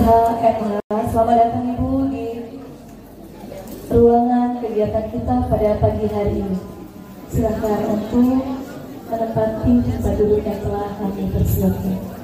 Selamat datang Ibu di ruangan kegiatan kita pada pagi hari ini. Silakan untuk menempati tempat duduk yang telah kami persiapkan.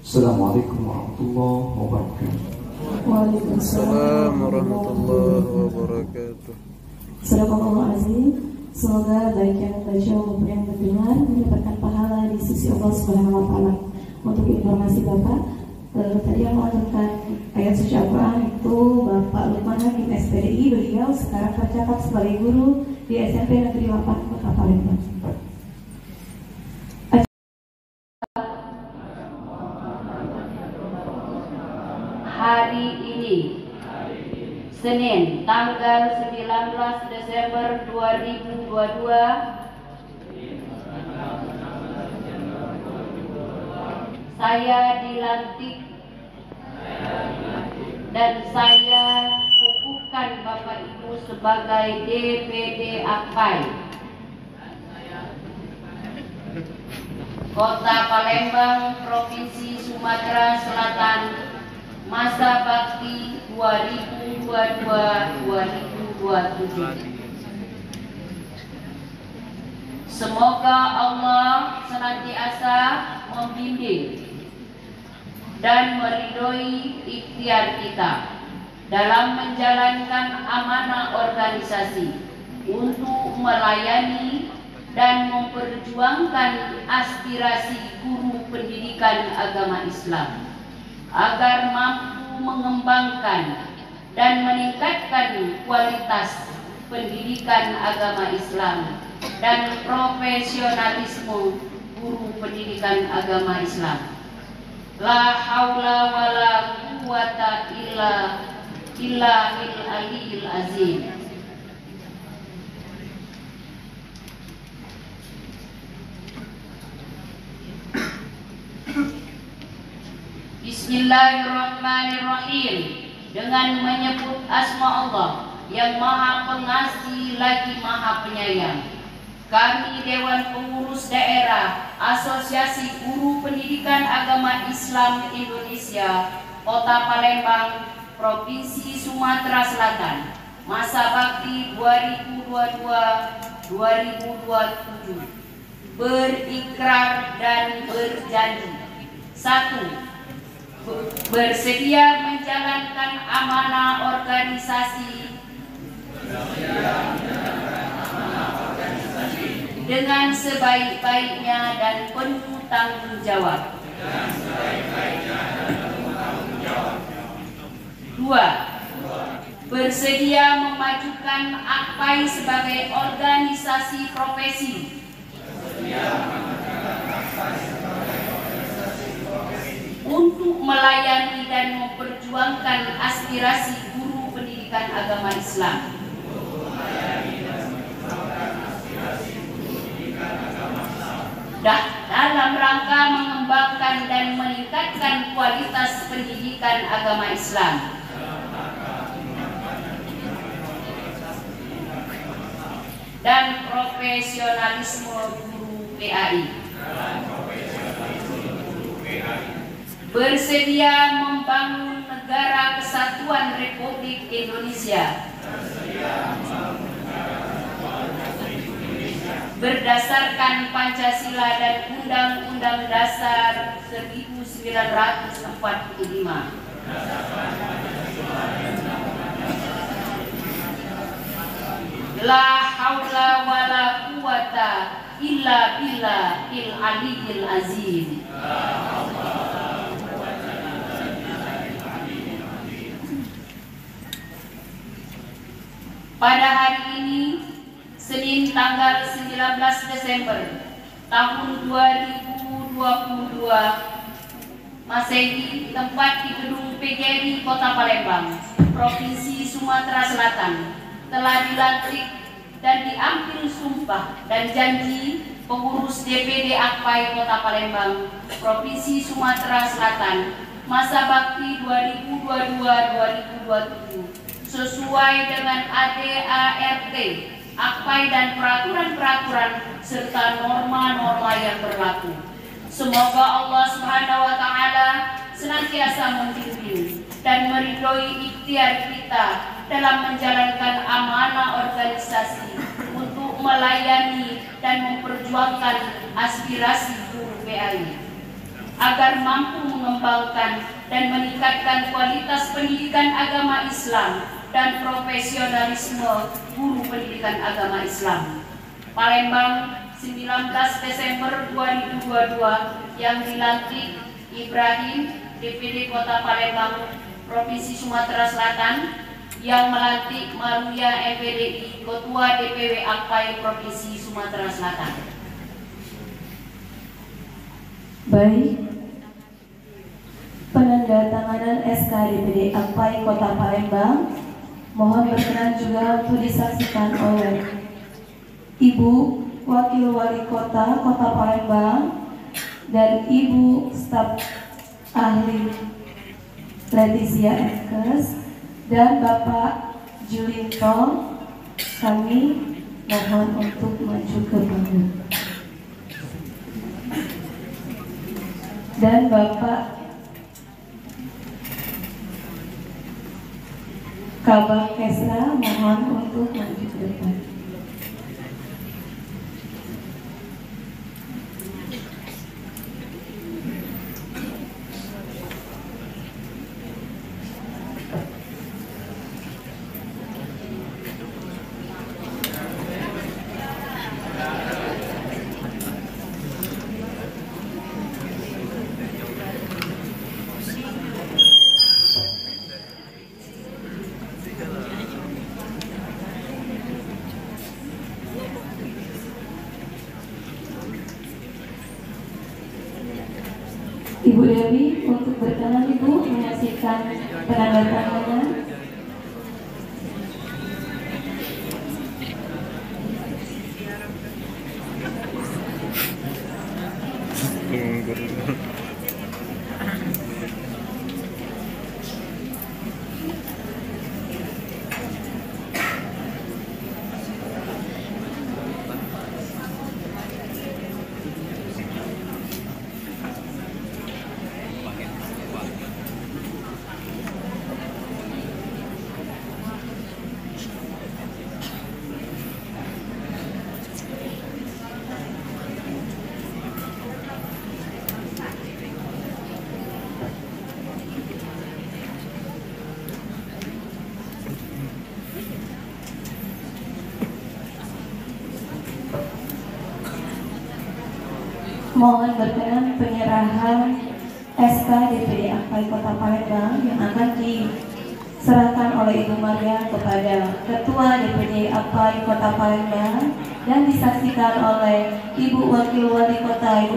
Assalamualaikum warahmatullahi wabarakatuh. Waalaikumsalam warahmatullahi wabarakatuh. Sadaqallahul Semoga baik yang membaca maupun yang mendengar mendapatkan pahala di sisi Allah Subhanahu wa taala. Untuk informasi Bapak, tadi yang mengatakan ayat suci Al-Quran itu Bapak Lukman Hakim SPDI, beliau sekarang tercatat sebagai guru di SMP Negeri 8 Kota Palembang. Hari ini Senin tanggal 19 Desember 2022 saya dilantik dan saya kukuhkan Bapak Ibu sebagai DPD AKPAI Kota Palembang, Provinsi Sumatera Selatan, masa bakti 2022-2027. Semoga Allah senantiasa membimbing dan meridhoi ikhtiar kita dalam menjalankan amanah organisasi untuk melayani dan memperjuangkan aspirasi guru pendidikan agama Islam agar mampu mengembangkan dan meningkatkan kualitas pendidikan agama Islam dan profesionalisme guru pendidikan agama Islam. La haula wala quwata illa billahil aliyil azim. Bismillahirrahmanirrahim. Dengan menyebut asma Allah yang Maha Pengasih lagi Maha Penyayang. Kami Dewan Pengurus Daerah Asosiasi Guru Pendidikan Agama Islam Indonesia Kota Palembang, Provinsi Sumatera Selatan, masa bakti 2022-2027, berikrar dan berjanji. 1. Bersedia menjalankan amanah organisasi dengan sebaik-baiknya dan penuh tanggung jawab. 2. Bersedia memajukan AKPAI sebagai organisasi profesi untuk melayani dan memperjuangkan aspirasi guru pendidikan agama Islam. Dalam rangka mengembangkan dan meningkatkan kualitas pendidikan agama Islam. Dan profesionalisme guru PAI. Bersedia membangun negara kesatuan Republik Indonesia berdasarkan Pancasila dan Undang-Undang Dasar 1945. La haula wala quwata illa billahil aliyyil azim. Pada hari ini, Senin tanggal 19 Desember tahun 2022 Masehi, tempat di Gedung PGRI Kota Palembang, Provinsi Sumatera Selatan, telah dilantik dan diambil sumpah dan janji pengurus DPD AKPAI Kota Palembang, Provinsi Sumatera Selatan, masa bakti 2022-2027 sesuai dengan ADART, AKPAI dan peraturan-peraturan serta norma-norma yang berlaku. Semoga Allah Subhanahu wa Ta'ala senantiasa membimbing dan meridhoi ikhtiar kita dalam menjalankan amanah organisasi untuk melayani dan memperjuangkan aspirasi guru PAI agar mampu mengembangkan dan meningkatkan kualitas pendidikan agama Islam dan profesionalisme guru pendidikan agama Islam. Palembang, 19 Desember 2022, yang dilantik Ibrahim, DPD Kota Palembang, Provinsi Sumatera Selatan, yang melantik Maruya MPDI, Ketua DPW AKPAI Provinsi Sumatera Selatan. Baik, penandatanganan SK DPD AKPAI Kota Palembang mohon berkenan juga untuk disaksikan oleh Ibu Wakil Wali Kota Kota Palembang dan Ibu Staf Ahli Leticia Enkes dan Bapak Julinto. Kami mohon untuk maju ke panggung. Dan Bapak Kabak Kesra mohon untuk maju ke depan. Ibu Dewi untuk berkenan Ibu menyaksikan penandatanganan. Mohon berkenan penyerahan SK DPD AKPAI Kota Palembang yang akan diserahkan oleh Ibu Maria kepada Ketua DPD AKPAI Kota Palembang dan disaksikan oleh Ibu Wakil Wali Kota Ibu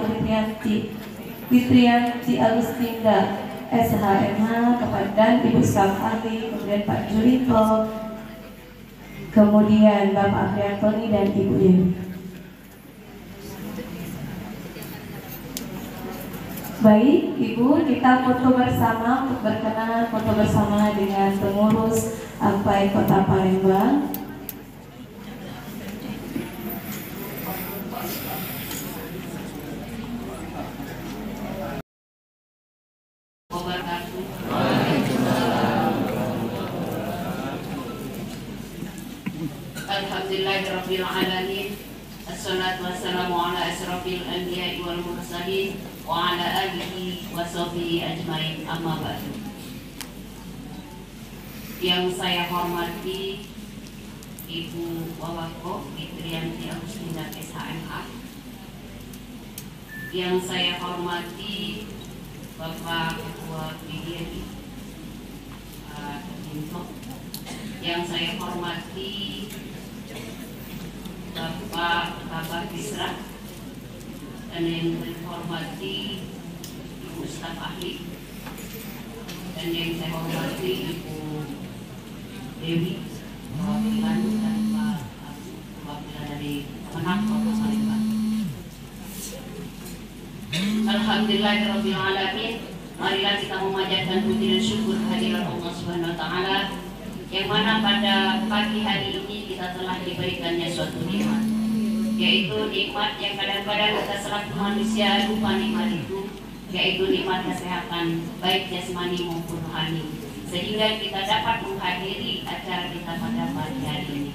Fitrianti Agustinda SHMH dan Ibu Staf Ahli, kemudian Pak Julito, kemudian Bapak Afriantoni dan Ibu Dewi. Baik, Ibu, kita foto bersama untuk berkenan foto bersama dengan pengurus AKPAI Kota Palembang. Alhamdulillahirabbil alamin. Assalatu wassalamu ala asrofil anbiya'i wal mursalin wa ala alihi wa sahbihi ajmain, amma ba'du. Yang saya hormati Ibu Wawako Fitrianti Agustinda SHMH, yang saya hormati Bapak Ketua PDI Pak Dinto, yang saya hormati Bapak Kabar Kisra, dan yang saya hormati Ibu Staf Ahli, dan yang saya hormati Ibu Dewi, perwakilan dan Pak perwakilan dari Kemenang Kota Palembang. Alhamdulillahirabbil alamin. Marilah kita memanjatkan puji dan syukur kehadirat Allah Subhanahu wa taala, yang mana pada pagi hari ini kita telah diberikannya suatu nikmat, yaitu nikmat yang kadang-kadang kita selaku manusia lupa nikmat itu, yaitu nikmat kesehatan baik jasmani maupun rohani, sehingga kita dapat menghadiri acara kita pada pagi hari ini.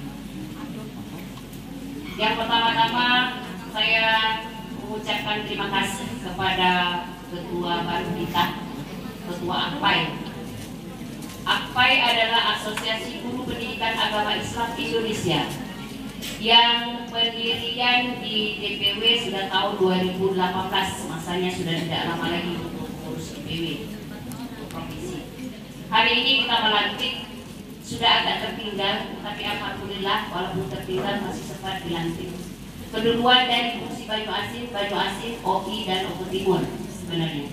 Yang pertama-tama saya mengucapkan terima kasih kepada Ketua baru kita, Ketua AKPAI. AKPAI adalah Asosiasi Guru Pendidikan Agama Islam Indonesia yang pendirian di DPW sudah tahun 2018, masanya sudah tidak lama lagi untuk mengurus DPW untuk provinsi. Hari ini kita melantik, sudah agak tertinggal, tapi alhamdulillah walaupun tertinggal masih sempat dilantik. Keduluan dari fungsi Banyu Asin, OI dan Oku Timur sebenarnya.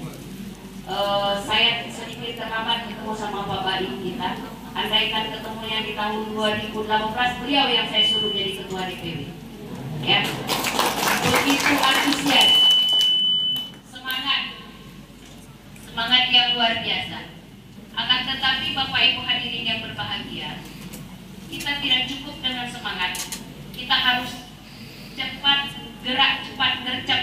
Saya sedikit terlambat ketemu sama Bapak Ibu kita. Andaikan ketemunya di tahun 2018, beliau yang saya suruh jadi Ketua DPW. Ya, begitu antusias, semangat yang luar biasa. Akan tetapi Bapak Ibu hadirin yang berbahagia, kita tidak cukup dengan semangat. Kita harus cepat gerak, cepat gercep.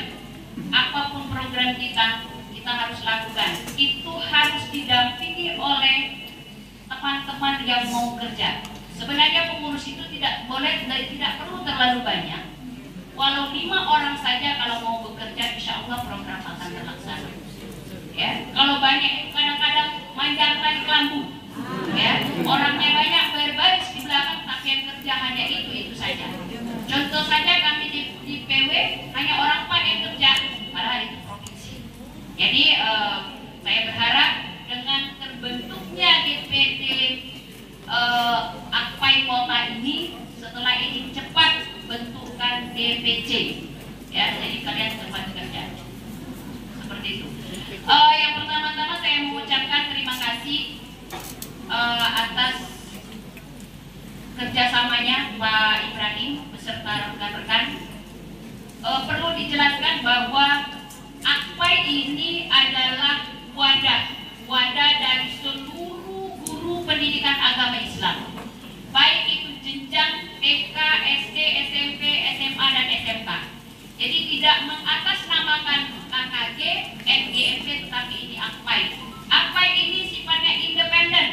Apapun program kita harus lakukan. Itu harus didampingi oleh teman-teman yang mau kerja. Sebenarnya pengurus itu tidak perlu terlalu banyak. Walau 5 orang saja kalau mau bekerja, insya Allah program akan terlaksana. Ya, kalau banyak itu kadang-kadang manjangkan kelambu. Ya, orangnya banyak berbaris di belakang, tapi yang kerja hanya itu saja. Contoh saja kami di PW hanya orang 4 yang kerja, padahal itu provinsi. Jadi saya berharap dengan terbentuknya DPD AKPAI Kota ini, setelah ini cepat bentukkan DPC, ya, jadi kalian cepat kerja seperti itu. Yang pertama-tama saya mengucapkan terima kasih atas kerjasamanya Pak Ibrahim beserta rekan-rekan. Perlu dijelaskan bahwa AKPAI ini adalah wadah dari seluruh guru pendidikan agama Islam, baik itu jenjang TK, SD, SMP, SMA, dan SMK. Jadi tidak mengatasnamakan KKG, NGMP, tetapi ini AKPAI. AKPAI ini sifatnya independen,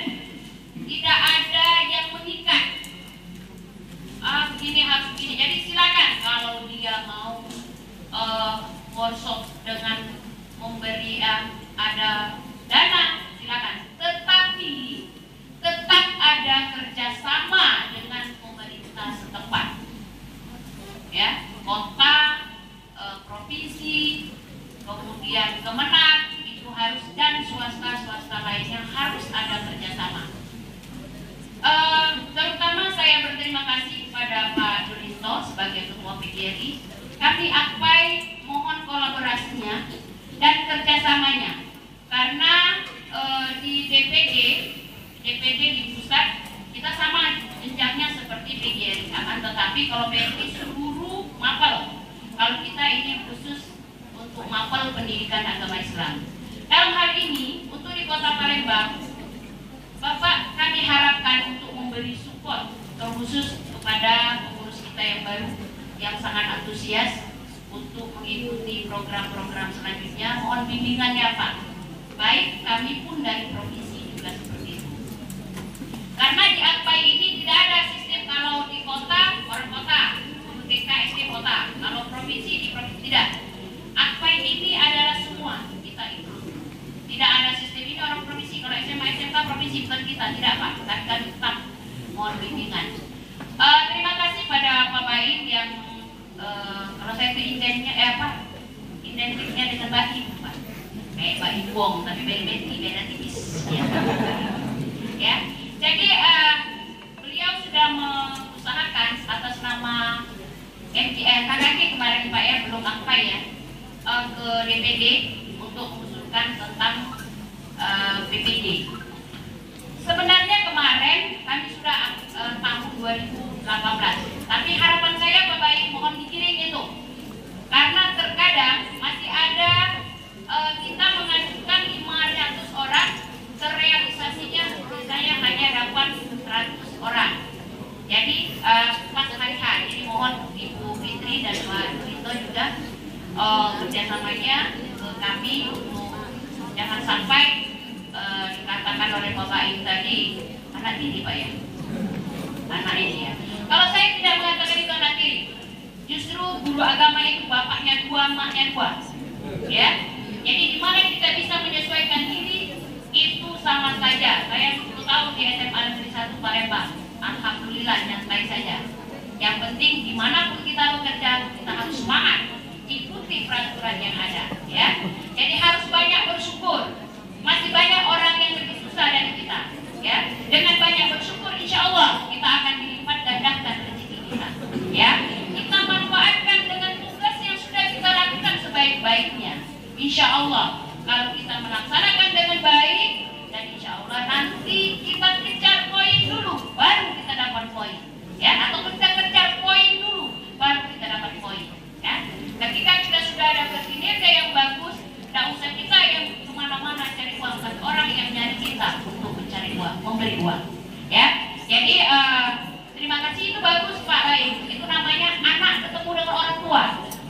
tidak ada yang mengikat. Begini harus begini. Jadi silakan kalau dia mau workshop dengan memberi ada dana, silakan. Tetapi tetap ada kerjasama dengan pemerintah setempat, ya, kota, provinsi, kemudian Kemenak itu harus, dan swasta lainnya harus ada kerjasama. Terutama saya berterima kasih kepada Pak Durinto sebagai Ketua PGRI. Kami AKPAI mohon kolaborasinya dan kerjasamanya, karena di DPD di pusat kita sama jenjangnya seperti PGRI, akan tetapi kalau PGRI seluruh mapel, kalau kita ini khusus untuk mapel pendidikan agama Islam. Dalam hal ini untuk di Kota Palembang, Bapak kami harapkan untuk memberi support terkhusus kepada pengurus kita yang baru yang sangat antusias untuk mengikuti program-program selanjutnya. Mohon bimbingannya Pak. Baik kami pun dari provinsi juga seperti itu. Karena di AKPAI ini tidak ada sistem kalau di kota, orang kota, TK, SD kota. Kalau provinsi, di provinsi tidak. AKPAI ini adalah semua kita itu. Tidak ada sistem ini orang provinsi. Kalau SMA, SMK provinsi bukan kita, tidak Pak. Tapi kami tetap mohon bimbingan. Terima kasih pada Pak Baim yang kalau saya itu identiknya dengan Mbak Ibu Pak. Kayak Mbak Ibu, tapi beda tipis. Ya. Jadi beliau sudah mengusahakan atas nama KKG kemarin Pak ya, belum AKPAI ya, ke DPD untuk mengusulkan tentang PPD. Sebenarnya kemarin kami sudah tahun 2018, tapi harapan saya Bapak Ibu mohon dikirim itu, karena terkadang masih ada kita mengajukan 500 orang, terrealisasinya misalnya hanya dapat 100 orang. Jadi pas hari H, jadi mohon Ibu Fitri dan Pak Durinto juga kerjasamanya ke kami untuk jangan sampai dikatakan oleh Bapak Ibu tadi anak tiri Pak ya, anak ini ya. Kalau saya tidak mengatakan itu anak tiri, justru guru agama itu bapaknya dua, maknya dua, ya. Jadi di mana kita bisa menyesuaikan diri itu sama saja. Saya 10 tahun di SMA Negeri 1 Palembang, alhamdulillah nyantai saja. Yang penting dimanapun kita bekerja kita harus semangat, ikuti peraturan yang ada, ya. Jadi harus banyak bersyukur. Masih banyak orang yang lebih susah dari kita, ya. Dengan banyak bersyukur, insya Allah kita akan dilipat gandakan rezeki kita, ya. Kita manfaatkan dengan tugas yang sudah kita lakukan sebaik-baiknya. Insya Allah kalau kita melaksanakan dengan baik, dan insya Allah nanti kita kejar poin dulu, baru kita dapat poin, ya. Atau kita kejar poin dulu, baru kita dapat poin, ya. Ketika kita sudah ada kinerja yang bagus, tidak usah kita yang kemana-mana cari uang, tapi orang yang nyari kita untuk mencari uang, memberi uang, ya. Jadi terima kasih, itu bagus Pak Baim. Itu namanya anak ketemu dengan orang tua.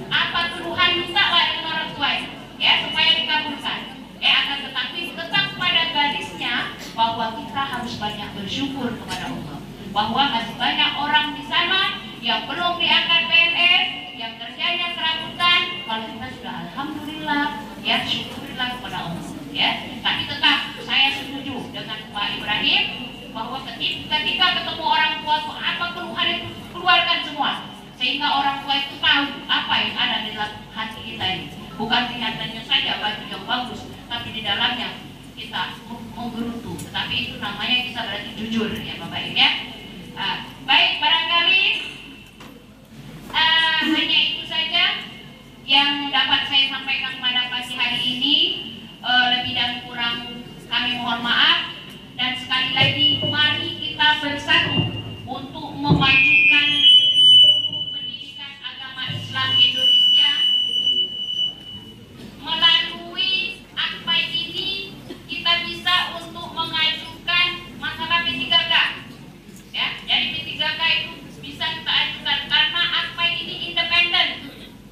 Apa tuduhan minta lah dengan orang tua itu, ya, supaya dikabulkan. Ya, akan tetapi tetap pada garisnya bahwa kita harus banyak bersyukur kepada Allah, bahwa masih banyak orang di sana yang belum diangkat PNS, yang kerjanya serabutan. Kalau kita sudah alhamdulillah, ya syukurlah kepada Allah, ya. Tapi tetap saya setuju dengan Pak Ibrahim bahwa ketika ketemu orang tua, apa keluhan itu keluarkan semua, sehingga orang tua itu tahu apa yang ada di dalam hati kita ini. Bukan kelihatannya saja baju yang bagus, tapi di dalamnya kita menggerutu. Tetapi itu namanya kita berarti jujur, ya Bapak Ibu, ya. Baik, barangkali hanya itu saja yang dapat saya sampaikan pada pagi hari ini. Lebih dan kurang kami mohon maaf, dan sekali lagi mari kita bersatu untuk memajukan pendidikan agama Islam Indonesia. Melalui AKPAI ini kita bisa untuk mengajukan masalah P3K, ya. Jadi P3K itu bisa kita ajukan karena AKPAI ini independen,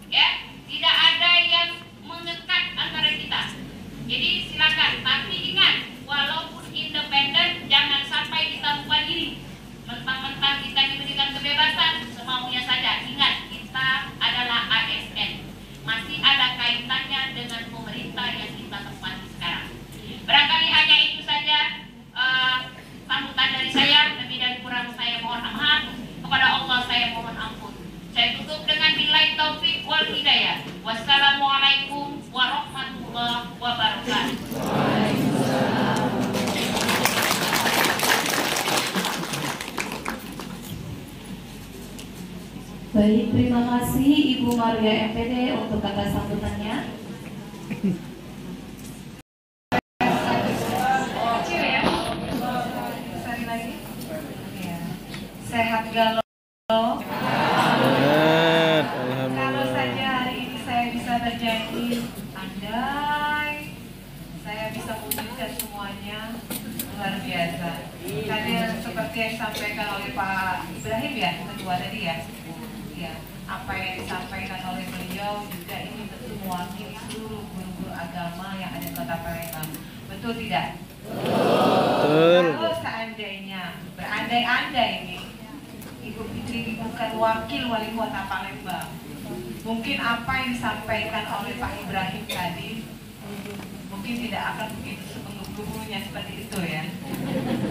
ya. Tidak ada yang mengekat antara kita. Jadi silakan, tapi ingat, walaupun independen jangan sampai kita lupa diri. Mentang-mentang kita diberikan silakan. Baik, terima kasih Ibu Maria MPD untuk kata sambutannya. Kecil ya. Sekali lagi. Ya. Sehat galau. Sehat, Kalau alhamdulillah. saja hari ini saya bisa berjanji, andai saya bisa wujudkan semuanya, luar biasa. Karena seperti yang disampaikan oleh Pak Ibrahim ya, ketua tadi ya. Ya, apa yang disampaikan oleh beliau juga ini tentu mewakili seluruh guru-guru agama yang ada di Kota Palembang. Betul tidak? Betul. Kalau seandainya berandai-andai ini Ibu Fitri bukan wakil wali kota Palembang, mungkin apa yang disampaikan oleh Pak Ibrahim tadi mungkin tidak akan begitu sepenuhnya seperti itu ya.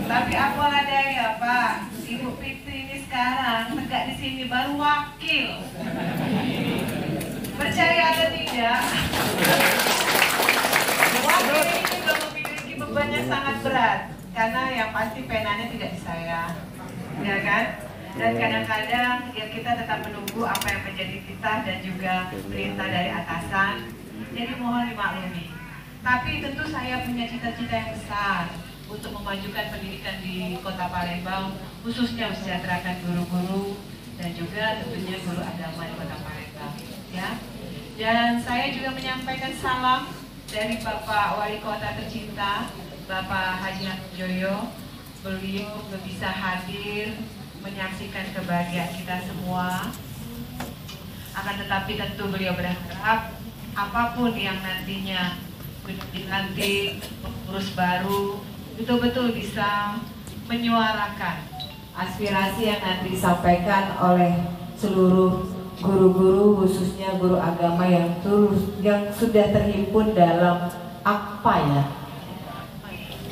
Tapi apa daya Pak, Ibu Fitri ini sekarang tegak di sini baru wakil. Percaya atau tidak? Wakil ini juga memiliki beban yang sangat berat, karena yang pasti penanya tidak di saya, ya kan? Dan kadang-kadang ya kita tetap menunggu apa yang menjadi titah dan juga perintah dari atasan. Jadi mohon dimaklumi. Tapi tentu saya punya cita-cita yang besar untuk memajukan pendidikan di Kota Palembang, khususnya mensejahterakan guru-guru dan juga tentunya guru agama di Kota Palembang. Ya. Dan saya juga menyampaikan salam dari Bapak Wali Kota tercinta, Bapak Haji Joyo. Beliau bisa hadir menyaksikan kebahagiaan kita semua. Akan tetapi tentu beliau berharap apapun yang nantinya dilantik pengurus baru betul-betul bisa menyuarakan aspirasi yang nanti disampaikan oleh seluruh guru-guru, khususnya guru agama yang sudah terhimpun dalam AKPA ya,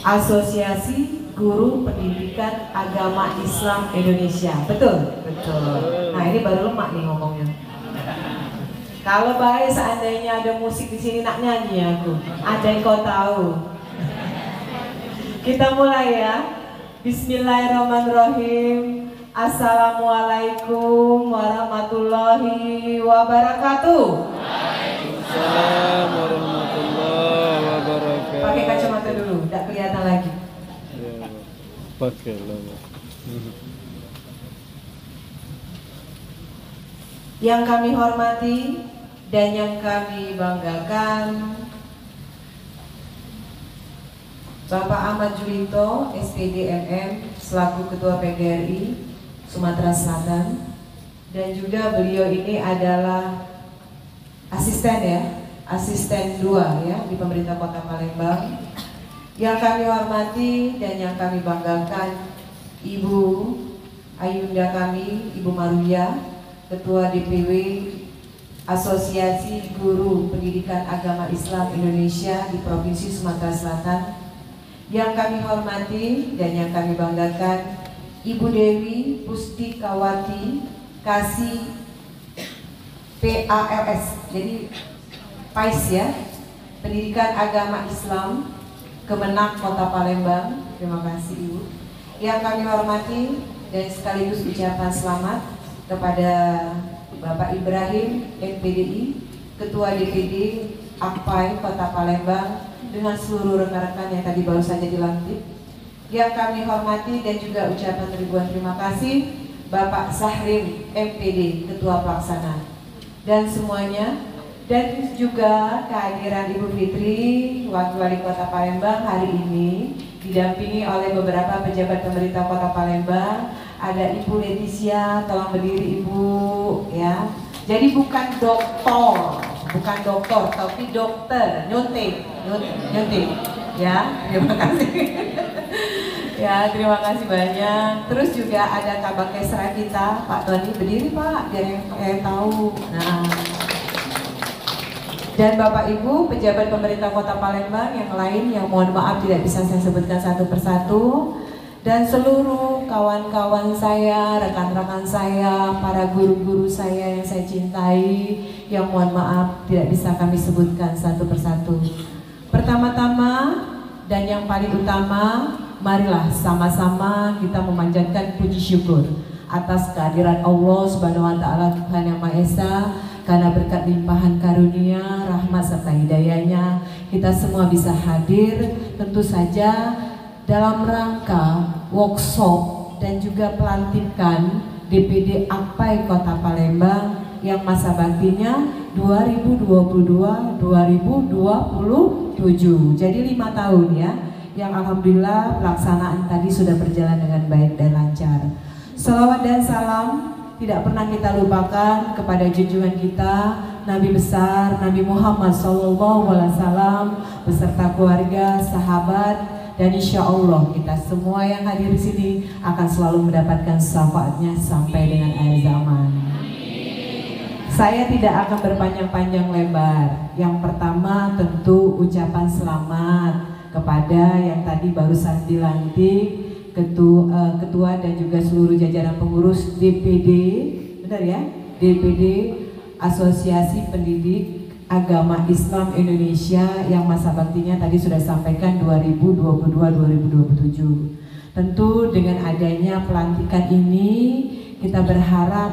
Asosiasi Guru Pendidikan Agama Islam Indonesia. Betul? Betul. Nah ini baru lemak nih ngomongnya. Kalau baik seandainya ada musik di sini nak nyanyi aku. Ada yang kau tahu? Kita mulai ya. Bismillahirrahmanirrahim. Assalamualaikum warahmatullahi wabarakatuh. Waalaikumsalam warahmatullahi wabarakatuh. Pakai kacamata dulu, tidak kelihatan lagi. Ya, pakai lah. Yang kami hormati dan yang kami banggakan, Bapak Ahmad Julito, SPD MM, selaku Ketua PGRI Sumatera Selatan, dan juga beliau ini adalah asisten ya, asisten 2 ya di pemerintah Kota Palembang. Yang kami hormati dan yang kami banggakan, Ibu Ayunda kami, Ibu Maria, Ketua DPW Asosiasi Guru Pendidikan Agama Islam Indonesia di Provinsi Sumatera Selatan. Yang kami hormati dan yang kami banggakan, Ibu Dewi Pustikawati Kasih PALS, jadi PAIS ya, Pendidikan Agama Islam Kemenak Kota Palembang. Terima kasih Ibu. Yang kami hormati dan sekaligus ucapan selamat kepada Bapak Ibrahim MPDI, Ketua DPD AKPAI Kota Palembang, dengan seluruh rekan-rekan yang tadi baru saja dilantik. Yang kami hormati dan juga ucapan ribuan terima kasih Bapak Sahrim MPD, Ketua Pelaksana, dan semuanya, dan juga kehadiran Ibu Fitri, Wakil Wali Kota Palembang hari ini didampingi oleh beberapa pejabat pemerintah Kota Palembang. Ada Ibu Leticia, tolong berdiri Ibu ya. Jadi bukan dokter, tapi dokter, nyuntik ya. Terima kasih. Ya, terima kasih banyak. Terus juga ada Kabak Kesra kita, Pak Tony, berdiri Pak, biar yang tahu. Nah, dan Bapak Ibu pejabat pemerintah Kota Palembang yang lain yang mohon maaf tidak bisa saya sebutkan satu persatu, dan seluruh kawan-kawan saya, rekan-rekan saya, para guru-guru saya yang saya cintai, yang mohon maaf tidak bisa kami sebutkan satu persatu. Pertama-tama dan yang paling utama, marilah sama-sama kita memanjatkan puji syukur atas kehadiran Allah Subhanahu wa taala, Tuhan yang Maha Esa, karena berkat limpahan karunia, rahmat serta hidayahnya kita semua bisa hadir, tentu saja dalam rangka workshop dan juga pelantikan DPD AKPAI Kota Palembang yang masa baktinya 2022-2027. Jadi 5 tahun ya, yang alhamdulillah pelaksanaan tadi sudah berjalan dengan baik dan lancar. Salawat dan salam tidak pernah kita lupakan kepada junjungan kita Nabi besar Nabi Muhammad SAW beserta keluarga, sahabat, dan insya Allah kita semua yang hadir di sini akan selalu mendapatkan syafaatnya sampai dengan akhir zaman. Saya tidak akan berpanjang-panjang lebar. Yang pertama tentu ucapan selamat kepada yang tadi barusan dilantik ketua dan juga seluruh jajaran pengurus DPD, benar ya? DPD Asosiasi Pendidik Agama Islam Indonesia yang masa baktinya tadi sudah sampaikan 2022-2027. Tentu dengan adanya pelantikan ini kita berharap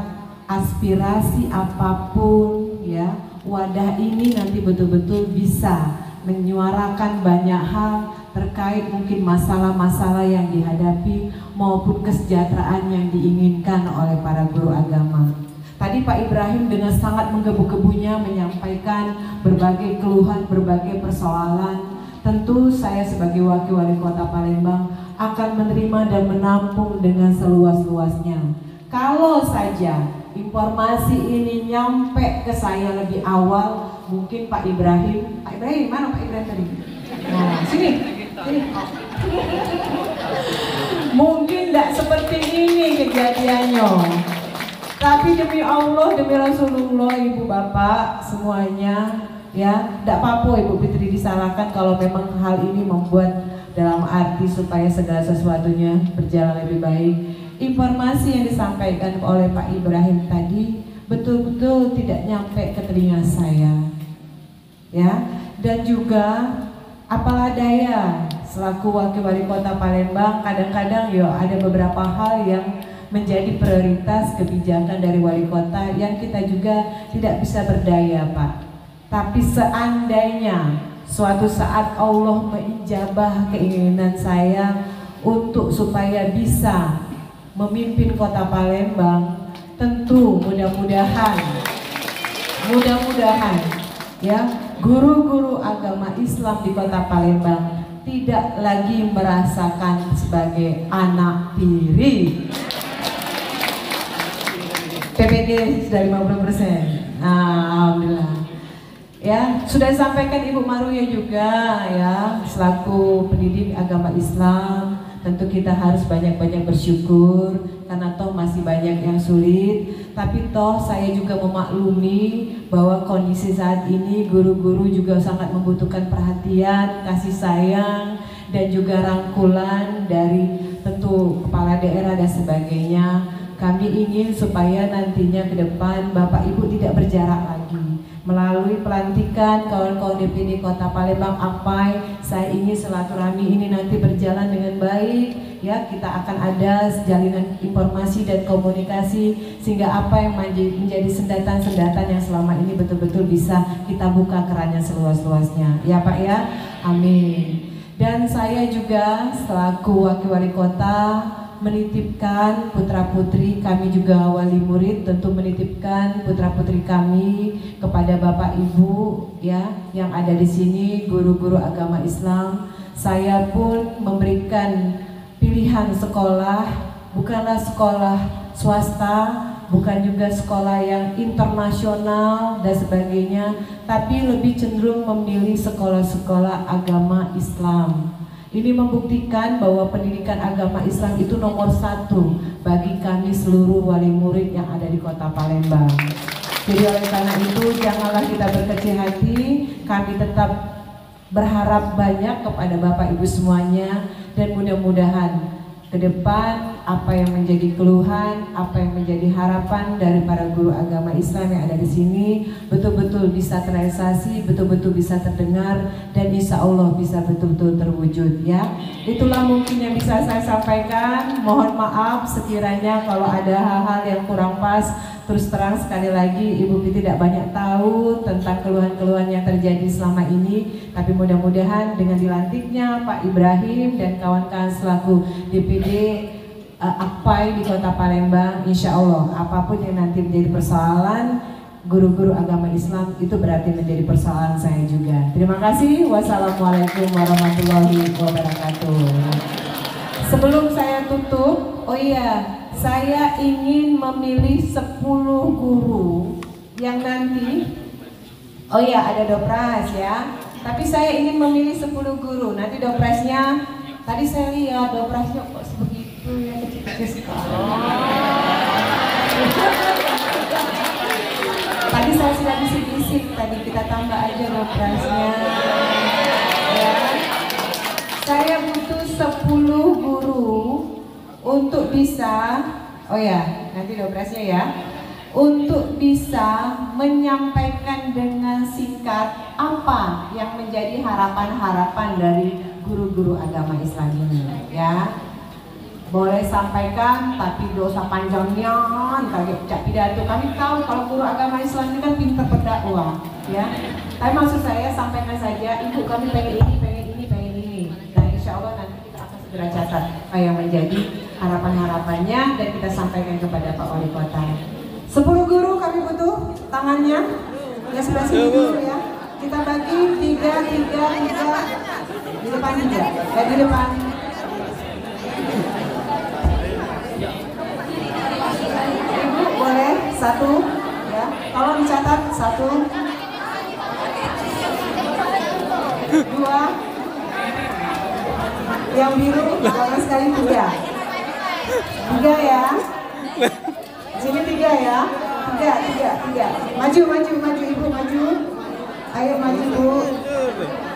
aspirasi apapun ya, wadah ini nanti betul-betul bisa menyuarakan banyak hal terkait mungkin masalah-masalah yang dihadapi maupun kesejahteraan yang diinginkan oleh para guru agama. Tadi Pak Ibrahim dengan sangat menggebu-gebunya menyampaikan berbagai keluhan, berbagai persoalan. Tentu saya sebagai wakil wali kota Palembang akan menerima dan menampung dengan seluas-luasnya. Kalau saja informasi ini nyampe ke saya lebih awal, mungkin Pak Ibrahim mana Pak Ibrahim tadi? Nah, sini. Mungkin tidak seperti ini kejadiannya. Tapi demi Allah, demi Rasulullah, Ibu Bapak semuanya ya, tidak apa-apa Ibu Fitri disalahkan kalau memang hal ini membuat dalam arti supaya segala sesuatunya berjalan lebih baik. Informasi yang disampaikan oleh Pak Ibrahim tadi betul-betul tidak nyampe ke telinga saya ya, dan juga apalah daya selaku wakil wali kota Palembang kadang-kadang ya ada beberapa hal yang menjadi prioritas kebijakan dari wali kota yang kita juga tidak bisa berdaya Pak. Tapi seandainya suatu saat Allah mengijabah keinginan saya untuk supaya bisa memimpin kota Palembang, tentu mudah-mudahan ya guru-guru agama Islam di kota Palembang tidak lagi merasakan sebagai anak tiri. PPD sudah 50%. Alhamdulillah. Ya, sudah disampaikan Ibu Maruya juga ya, selaku pendidik agama Islam, tentu kita harus banyak-banyak bersyukur karena toh masih banyak yang sulit, tapi toh saya juga memaklumi bahwa kondisi saat ini guru-guru juga sangat membutuhkan perhatian, kasih sayang, dan juga rangkulan dari tentu kepala daerah dan sebagainya. Kami ingin supaya nantinya ke depan Bapak Ibu tidak berjarak lagi. Melalui pelantikan kawan-kawan DPD Kota Palembang AKPAI, saya ingin silaturahmi ini nanti berjalan dengan baik. Ya, kita akan ada jalinan informasi dan komunikasi sehingga apa yang menjadi sendatan-sendatan yang selama ini betul-betul bisa kita buka kerannya seluas-luasnya. Ya Pak ya, amin. Dan saya juga selaku wakil wali kota menitipkan putra-putri kami juga wali murid, tentu menitipkan putra-putri kami kepada Bapak Ibu ya yang ada di sini, guru-guru agama Islam. Saya pun memberikan pilihan sekolah, bukanlah sekolah swasta, bukan juga sekolah yang internasional dan sebagainya, tapi lebih cenderung memilih sekolah-sekolah agama Islam. Ini membuktikan bahwa pendidikan agama Islam itu nomor 1 bagi kami seluruh wali murid yang ada di kota Palembang. Jadi oleh karena itu janganlah kita berkecil hati, kami tetap berharap banyak kepada Bapak Ibu semuanya dan mudah-mudahan ke depan apa yang menjadi keluhan, apa yang menjadi harapan dari para guru agama Islam yang ada di sini betul-betul bisa terrealisasi, betul-betul bisa terdengar, dan insya Allah bisa betul-betul terwujud ya. Itulah mungkin yang bisa saya sampaikan. Mohon maaf sekiranya kalau ada hal-hal yang kurang pas. Terus terang sekali lagi Ibu Piti tidak banyak tahu tentang keluhan-keluhan yang terjadi selama ini, tapi mudah-mudahan dengan dilantiknya Pak Ibrahim dan kawan-kawan selaku DPD Akpai di Kota Palembang, insya Allah apapun yang nanti menjadi persoalan guru-guru agama Islam itu berarti menjadi persoalan saya juga. Terima kasih. Wassalamualaikum warahmatullahi wabarakatuh. Sebelum saya tutup, oh iya, saya ingin memilih 10 guru yang nanti, oh iya ada dopras ya, tapi saya ingin memilih 10 guru. Nanti doprasnya, tadi saya lihat doprasnya kok sebegitu ya, kecil-kecil sekali. Tadi saya sudah bisik-bisik, tadi kita tambah aja doprasnya ya. Saya butuh 10 guru untuk bisa, oh ya nanti doprasnya ya, untuk bisa menyampaikan dengan singkat apa yang menjadi harapan-harapan dari guru-guru agama Islam ini ya. Boleh sampaikan tapi dosa panjangnya kayak pidato. Kami tahu kalau guru agama Islam ini kan pintar berdakwah ya. Tapi maksud saya sampaikan saja, Ibu kami pengen ini, pengen ini, pengen ini. Nah insya Allah nanti kita akan segera catat apa yang menjadi harapan-harapannya dan kita sampaikan kepada Pak Wali Kota. 10 guru kami butuh tangannya ya, sebelah sini dulu ya. Kita bagi 3 di depan 3 dan di depan. Ibu boleh 1 ya. Tolong dicatat 1, 2. Yang biru jangan sekali 3 ya. Sini 3 ya. 3. Maju Ibu maju. Ayo maju Bu.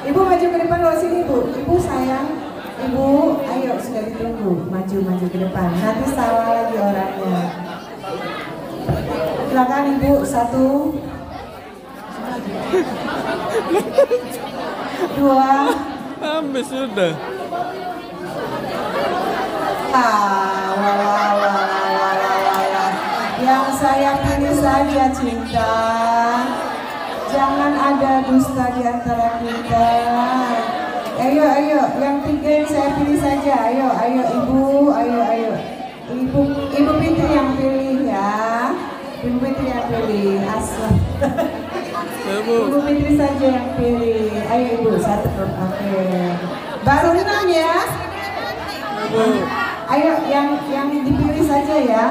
Ibu maju ke depan loh, sini Bu. Ibu sayang. Ibu ayo sudah ditunggu. Maju ke depan. Nanti salah lagi orangnya. Silakan Ibu 1, 2. Habis sudah. Yang saya pilih saja cinta. Jangan ada dusta di antara kita. Ayo, yang 3 yang saya pilih saja. Ayo Ibu, ayo. Ibu Fitri yang pilih ya. Ibu Fitri yang pilih. Asal. Ibu Fitri saja yang pilih. Ayo Ibu 1. Oke. Baru 6 ya. Ayo yang dipilih saja ya.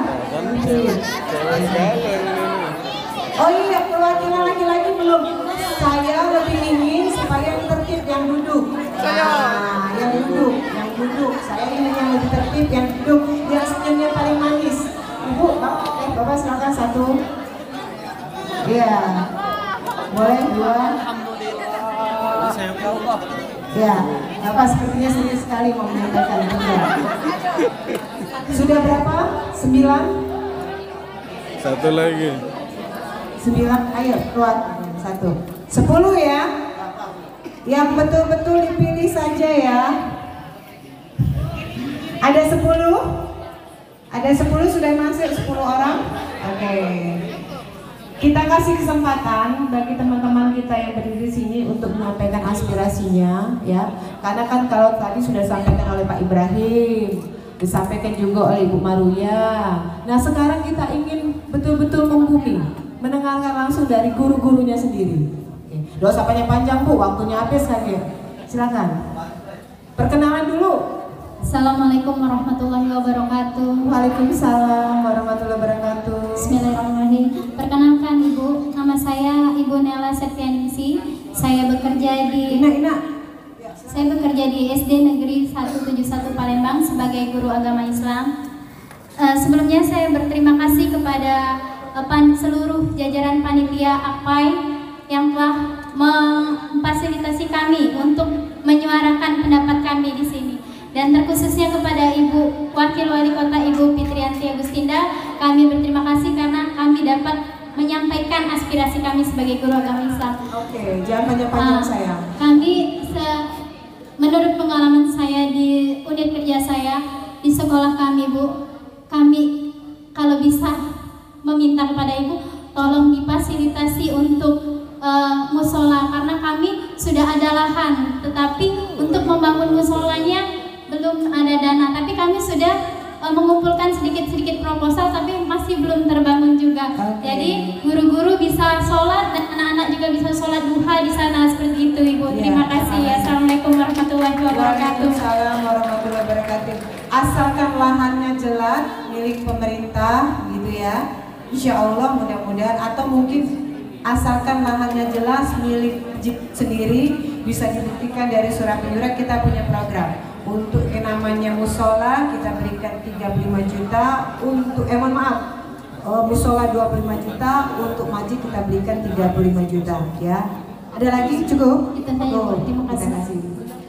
Oh iya, perwakilan laki-laki belum. Saya lebih ingin supaya yang tertib yang duduk. Nah, yang duduk. Saya ingin yang lebih tertib yang duduk, yang senyumnya paling manis. Ibu, Bapak silakan 1. Iya. Boleh 2. Ya, Bapak sepertinya serius sekali mau menyampaikan juga. Sudah berapa? 9? 1 lagi. 9, ayo keluar 1. 10 ya. Yang betul-betul dipilih saja ya. Ada 10? Ada 10 sudah masuk 10 orang? Oke. Kita kasih kesempatan bagi teman-teman kita yang berdiri di sini untuk menyampaikan aspirasinya ya. Karena kan kalau tadi sudah disampaikan oleh Pak Ibrahim, disampaikan juga oleh Ibu Maruya. Nah, sekarang kita ingin betul-betul membumi, mendengarkan langsung dari guru-gurunya sendiri. Oke. Doa usah panjang-panjang Bu, waktunya habis kan ya. Silakan. Perkenalan dulu. Assalamualaikum warahmatullahi wabarakatuh. Waalaikumsalam warahmatullahi wabarakatuh. Bismillahirrahmanirrahim. Perkenalkan Ibu, nama saya Ibu Nela Septianingsih. Saya bekerja di SD Negeri 171 Palembang sebagai guru agama Islam. Sebelumnya saya berterima kasih kepada seluruh jajaran panitia Akpai yang telah memfasilitasi kami untuk menyuarakan pendapat kami di sini. dan terkhususnya kepada Ibu Wakil Wali Kota Ibu Fitriyanti Agustinda, kami berterima kasih karena kami dapat menyampaikan aspirasi kami sebagai guru agama Islam. Oke, jangan panjang-panjang sayang. Menurut pengalaman saya di unit kerja saya di sekolah kami, Bu, kami kalau bisa meminta kepada Ibu tolong difasilitasi untuk musola, karena kami sudah ada lahan, tetapi untuk membangun musolanya belum ada dana. Tapi kami sudah mengumpulkan sedikit-sedikit proposal, tapi masih belum terbangun juga. Jadi guru-guru bisa sholat dan anak-anak juga bisa sholat duha di sana, seperti itu Ibu. Terima kasih. Assalamualaikum warahmatullahi wabarakatuh. Waalaikumsalam warahmatullahi wabarakatuh. Asalkan lahannya jelas milik pemerintah, gitu ya. Insya Allah mudah-mudahan, atau mungkin asalkan lahannya jelas milik sendiri, bisa dibuktikan dari surat menyurat. Kita punya program untuk yang namanya musola, kita berikan 35 juta untuk musola 25 juta, untuk masjid kita berikan 35 juta ya. Ada lagi? Cukup? Terima kasih.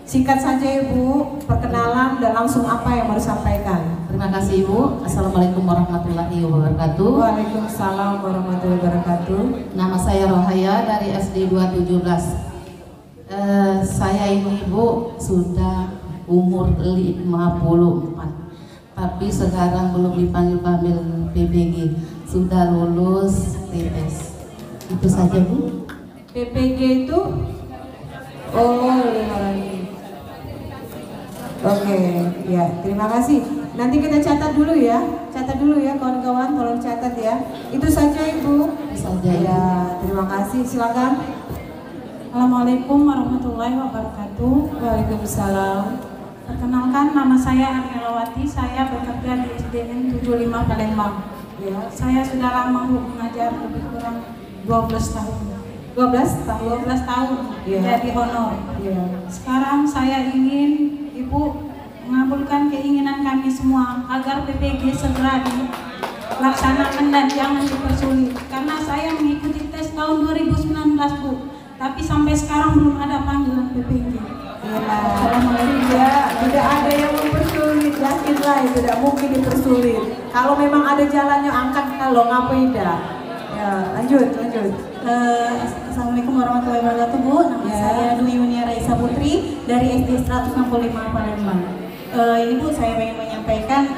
Singkat saja Ibu, perkenalan dan langsung apa yang mau disampaikan. Terima kasih Ibu. Assalamualaikum warahmatullahi wabarakatuh. Waalaikumsalam warahmatullahi wabarakatuh. Nama saya Rohaya dari SD 217. Saya ini Ibu sudah umur 54, tapi sekarang belum dipanggil PBG, sudah lulus TS. Itu saja Bu. PPG itu? Oh, 5 lagi. Oke, ya, terima kasih. Nanti kita catat dulu ya, kawan-kawan, tolong catat ya. Itu saja Ibu. Saja ya. Terima kasih. Silakan. Assalamualaikum warahmatullahi wabarakatuh. Waalaikumsalam. Perkenalkan, nama saya Arnelawati. Saya bekerja di SDN 75 Palembang. Ya. Saya sudah lama mengajar, lebih kurang 12 tahun. 12 tahun. 12 tahun Ya. jadi honor. Ya. Sekarang saya ingin Ibu mengabulkan keinginan kami semua agar PPG segera dilaksanakan dan jangan dipersulit. Karena saya mengikuti tes tahun 2019 Bu, tapi sampai sekarang belum ada panggilan PPG. Tidak ada yang mempersulit, yakinlah itu tidak mungkin dipersulit. Kalau memang ada jalannya angkat, kalau ngapain dah. Ya, lanjut. Assalamualaikum warahmatullahi wabarakatuh Bu. Nama saya Dwi Yunia Raisa Putri dari SD 165 Palembang. Ini Bu, saya ingin menyampaikan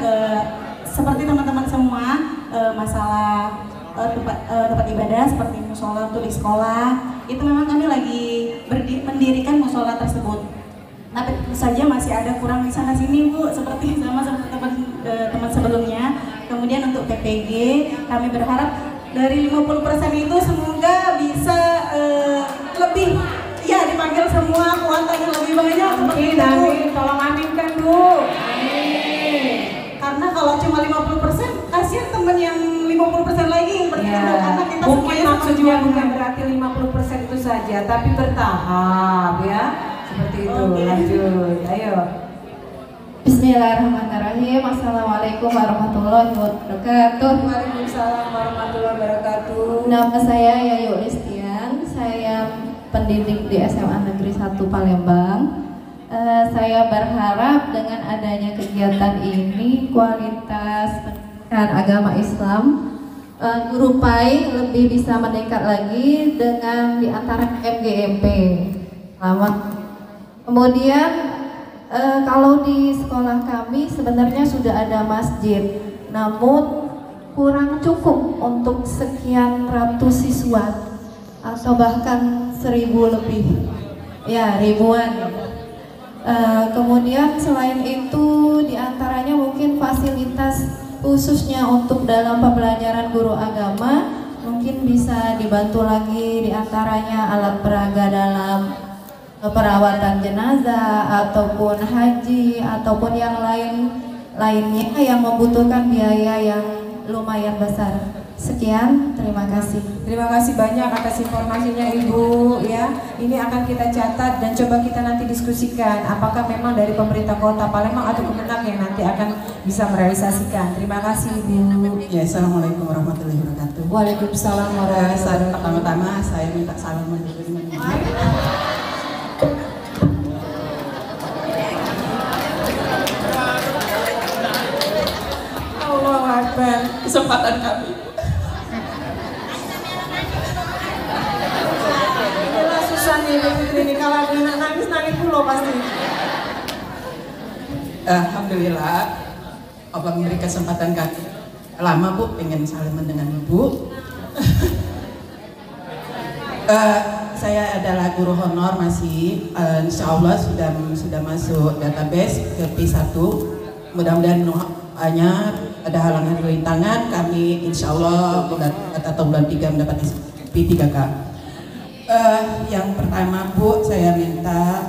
seperti teman-teman semua masalah tempat ibadah seperti musola untuk di sekolah. Itu memang kami lagi mendirikan musola tersebut. Tapi tentu saja masih ada kurang di sana sini Bu, seperti teman sebelumnya. Kemudian untuk PPG kami berharap dari 50% itu semoga bisa lebih ya dipanggil semua, kuotanya lebih banyak. Amin. Tolong aminkan Bu. Karena kalau cuma 50%, kasihan temen yang 50% lagi yang berkendara, karena kita mungkin semuanya maksudnya bukan berarti 50% itu saja, tapi bertahap ya. Seperti itu. Lanjut. Ayo. Bismillahirrahmanirrahim. Assalamualaikum warahmatullahi wabarakatuh. Waalaikumsalam warahmatullahi wabarakatuh. Nama saya Yayu Listian. Saya pendidik di SMA Negeri 1 Palembang. Saya berharap dengan adanya kegiatan ini kualitas pendidikan agama Islam Guru PAI lebih bisa meningkat lagi dengan diantara MGMP. Kemudian kalau di sekolah kami sebenarnya sudah ada masjid, namun kurang cukup untuk sekian ratus siswa atau bahkan 1000 lebih, ya ribuan. Kemudian selain itu diantaranya mungkin fasilitas khususnya untuk dalam pembelajaran guru agama mungkin bisa dibantu lagi, diantaranya alat peraga dalam perawatan jenazah ataupun haji ataupun yang lainnya yang membutuhkan biaya yang lumayan besar. Sekian, terima kasih. Terima kasih banyak atas informasinya Ibu ya. Ini akan kita catat dan coba kita nanti diskusikan apakah memang dari pemerintah Kota Palembang atau Kemenang yang nanti akan bisa merealisasikan. Terima kasih Ibu. Ya, Assalamualaikum warahmatullahi wabarakatuh. Waalaikumsalam warahmatullahi wabarakatuh. Pertama-tama saya minta salam dulu. alasannya Ibu Fitri ini kalau ada anak nangis dulu pasti. Alhamdulillah Allah memberi kesempatan kami. Lama Bu pengen salaman dengan Ibu. Saya adalah guru honor masih, insya Allah sudah masuk database ke P1. Mudah-mudahan hanya ada halangan rintangan, kami insya Allah atau bulan 3 mendapat P3K. Yang pertama Bu, saya minta,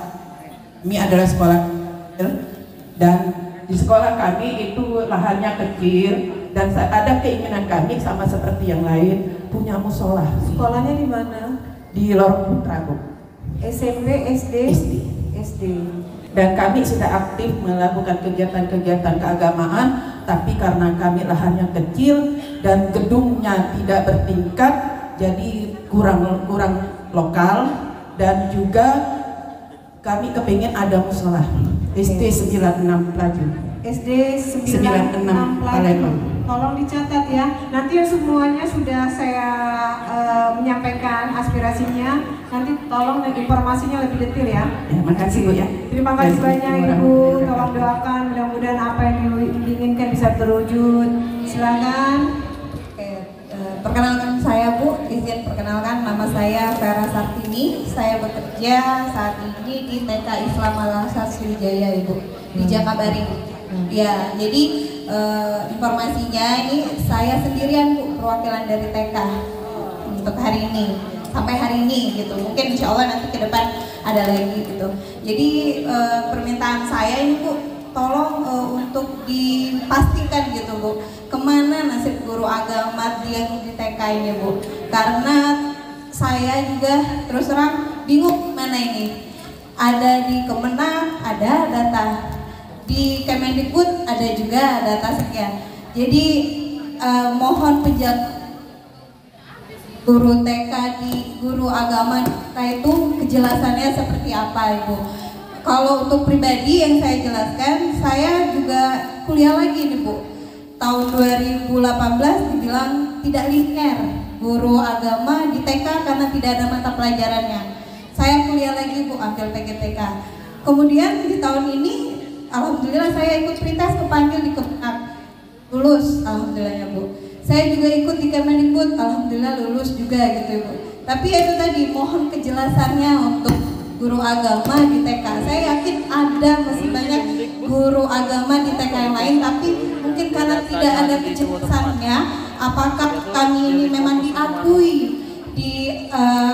ini adalah sekolah dan di sekolah kami itu lahannya kecil dan ada keinginan kami sama seperti yang lain punya musola. Sekolahnya di mana? Di Lorong Putra Bu. SMP, SD? SD. Dan kami sudah aktif melakukan kegiatan-kegiatan keagamaan, tapi karena kami lahannya kecil dan gedungnya tidak bertingkat, jadi kurang lokal, dan juga kami kepingin ada musola. SD 96 Pelaju. SD 96 Palembang. Tolong dicatat ya. Nanti semuanya sudah saya menyampaikan aspirasinya. Nanti tolong informasinya lebih detail ya. Terima kasih Bu ya. Terima kasih banyak Ibu. Tolong doakan mudah-mudahan apa yang diinginkan bisa terwujud. Silakan. Perkenalkan saya Bu, izin perkenalkan nama saya Vera Sartini. Saya bekerja saat ini di TK Islam Al-Azhar Sriwijaya Ibu, di Jakabaring. Ya, jadi informasinya ini saya sendirian Bu, perwakilan dari TK untuk hari ini, sampai hari ini gitu. Mungkin insya Allah nanti ke depan ada lagi gitu. Jadi permintaan saya ini Bu, tolong untuk dipastikan gitu Bu, kemana nasib guru agama yang di TK ini Bu, karena saya juga terus terang bingung mana ini. Ada di Kemenang ada data, di Kemendikbud ada juga data sekian. Jadi mohon guru TK di guru agama itu kejelasannya seperti apa Ibu. Kalau untuk pribadi yang saya jelaskan, saya juga kuliah lagi nih Bu. Tahun 2018 dibilang tidak linear guru agama di TK karena tidak ada mata pelajarannya. Saya kuliah lagi Bu, ambil PGTK. Kemudian di tahun ini, alhamdulillah saya ikut Pritas kepanggil di Kemenang, lulus, alhamdulillahnya Bu. Saya juga ikut di Kemendikbud, alhamdulillah lulus juga gitu Bu. Tapi itu tadi mohon kejelasannya untuk guru agama di TK. Saya yakin ada masih banyak guru agama di TK yang lain, tapi mungkin karena tidak ada kejelasannya, apakah kami ini memang diakui di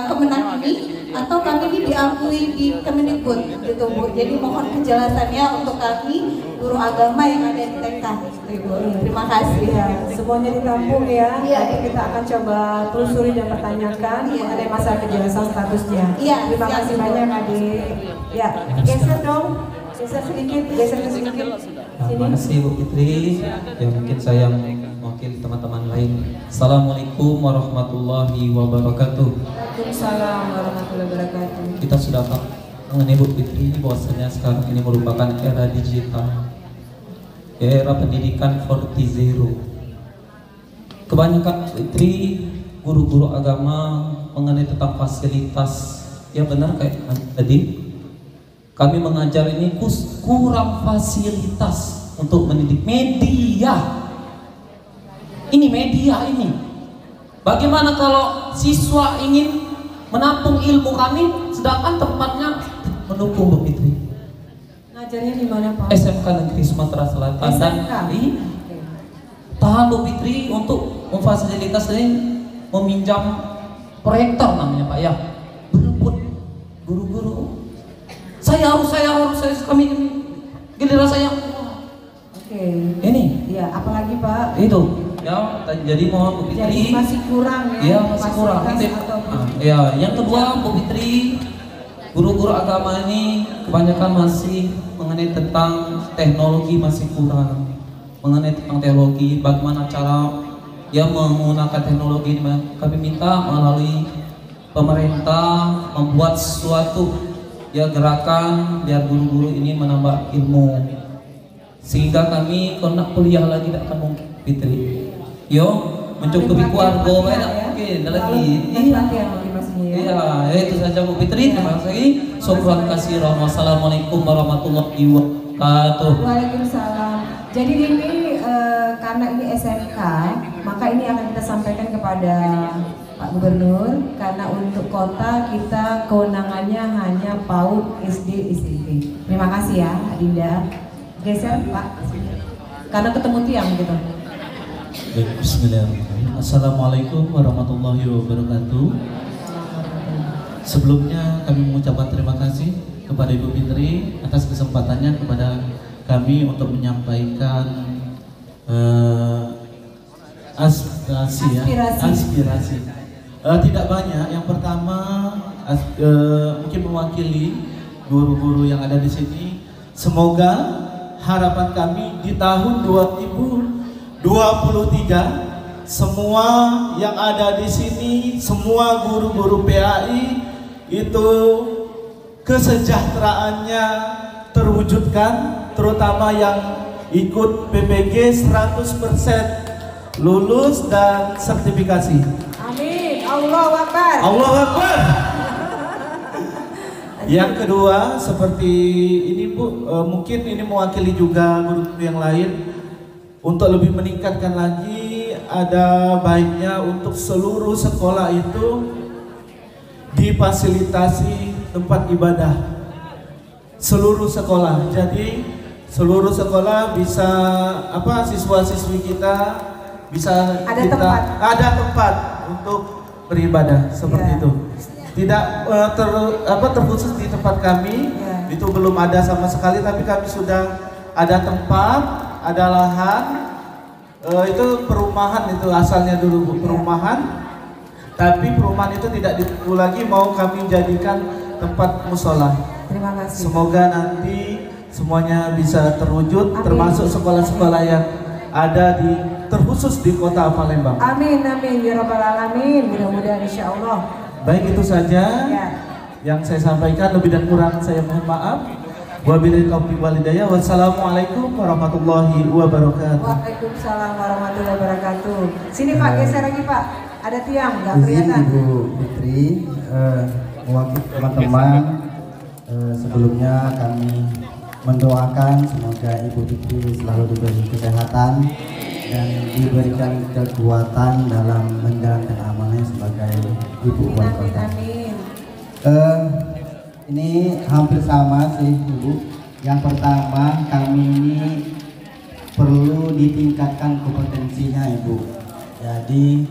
Kemenang ini atau kami ini diakui di Kemendikbud gitu Bu. Jadi mohon kejelasannya untuk kami guru agama yang ada di TK gitu, Ibu. Terima kasih ya. Semuanya ditampung ya. Nanti kita akan coba telusuri dan pertanyakan mengenai masalah kejelasan statusnya. Terima kasih banyak Adik. Ya, geser dong. Geser sedikit, geser sedikit. Terima kasih Bu Fitri. Ya mungkin saya mewakili teman-teman lain. Assalamualaikum warahmatullahi wabarakatuh. Waalaikumsalam warahmatullahi wabarakatuh. Kita sudah mengenai Bu Fitri bahwasanya sekarang ini merupakan era digital, era pendidikan 4.0. Kebanyakan Fitri guru-guru agama mengenai tentang fasilitas, ya benar kayak tadi kami mengajar ini kurang fasilitas untuk mendidik. Media ini bagaimana kalau siswa ingin menampung ilmu kami sedangkan tempatnya mendukung Bu Fitri? Ngajarnya di mana Pak? SMK Negeri Sumatera Selatan. SMK? Tahan Bu Fitri untuk memfasilitasi meminjam proyektor namanya Pak ya. Berebut guru-guru. Saya harus kami giliran saya. Oke. Ini. Iya, apalagi Pak? Itu. Ya, jadi mohon Bu Fitri. Jadi masih kurang ya? Iya, masih kurang. Ya, yang kedua Bu Fitri, guru-guru agama ini kebanyakan masih mengenai tentang teknologi masih kurang. Mengenai tentang teknologi, bagaimana cara ya menggunakan teknologi, kami minta melalui pemerintah membuat suatu ya gerakan biar guru-guru ini menambah ilmu, sehingga kami kalau nak kuliah lagi tidak akan mungkin Fitri. Yo mencukupi keluarga banyak mungkin lagi. Latihan motivasinya ya. Ya, itu saja Bu Fitri. Terima kasih. Syukran katsiran. Wassalamualaikum warahmatullahi wabarakatuh. Waalaikumsalam. Jadi ini karena ini SMK, maka ini akan kita sampaikan kepada Pak Gubernur. Karena untuk kota kita kewenangannya hanya PAUD, SD, SMP. Terima kasih ya, Adinda. Geser Pak, karena ketemu tiang gitu. Baik, bismillahirrahmanirrahim. Assalamualaikum warahmatullahi wabarakatuh. Sebelumnya kami mengucapkan terima kasih kepada Ibu Fitri atas kesempatannya kepada kami untuk menyampaikan aspirasi. Tidak banyak. Yang pertama mungkin mewakili guru-guru yang ada di sini. Semoga harapan kami di tahun 2023 semua yang ada di sini, semua guru-guru PAI itu kesejahteraannya terwujudkan, terutama yang ikut PPG 100% lulus dan sertifikasi. Amin. Allahu Akbar. Allahu Akbar. Yang kedua, seperti ini Bu, mungkin ini mewakili juga guru yang lain. Untuk lebih meningkatkan lagi, ada baiknya untuk seluruh sekolah itu difasilitasi tempat ibadah. Seluruh sekolah. Jadi seluruh sekolah bisa siswa-siswi kita bisa ada tempat untuk beribadah seperti itu. Tidak terkhusus di tempat kami, itu belum ada sama sekali, tapi kami sudah ada tempat, ada lahan, itu perumahan, itu asalnya dulu perumahan, tapi perumahan itu tidak ditutup lagi, mau kami jadikan tempat musola. Terima kasih. Semoga nanti semuanya bisa terwujud. Amin. Termasuk sekolah-sekolah yang ada terkhusus di kota Palembang. Amin, amin, ya rabbal alamin. Mudah-mudahan insya Allah. Baik, itu saja yang saya sampaikan. Lebih dan kurang saya mohon maaf. Wabillahi taufiq wal hidayah. Wassalamualaikum warahmatullahi wabarakatuh. Waalaikumsalam warahmatullahi wabarakatuh. Sini Pak, geser lagi Pak. Ada tiang, nggak Izin kelihatan. Ibu Fitri, mewakili teman-teman, sebelumnya kami mendoakan semoga Ibu Fitri selalu diberi kesehatan dan diberikan kekuatan dalam menjalankan amanahnya sebagai Ibu Wali Kota. Amin. Ini hampir sama sih Ibu. Yang pertama, kami ini perlu ditingkatkan kompetensinya Ibu. Jadi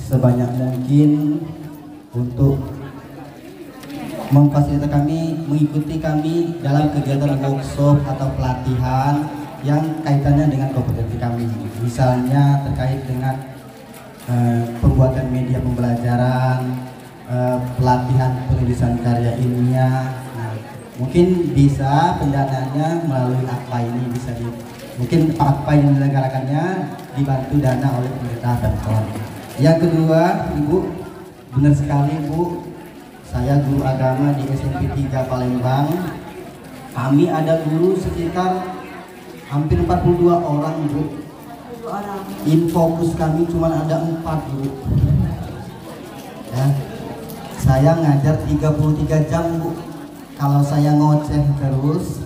sebanyak mungkin untuk memfasilitasi kami, mengikuti kami dalam kegiatan workshop atau pelatihan yang kaitannya dengan kompetensi kami. Misalnya terkait dengan pembuatan media pembelajaran, pelatihan penulisan karya ilmiah. Nah, mungkin bisa pendanaannya melalui AKPA ini bisa mungkin AKPA yang menyelenggarakannya dibantu dana oleh pemerintah dan kawan. Yang kedua, Ibu, benar sekali Bu, saya guru agama di SMP 3 Palembang. Kami ada guru sekitar hampir 42 orang Bu. Infokus kami cuma ada 4 Bu. Ya. Saya ngajar 33 jam Bu. Kalau saya ngoceh terus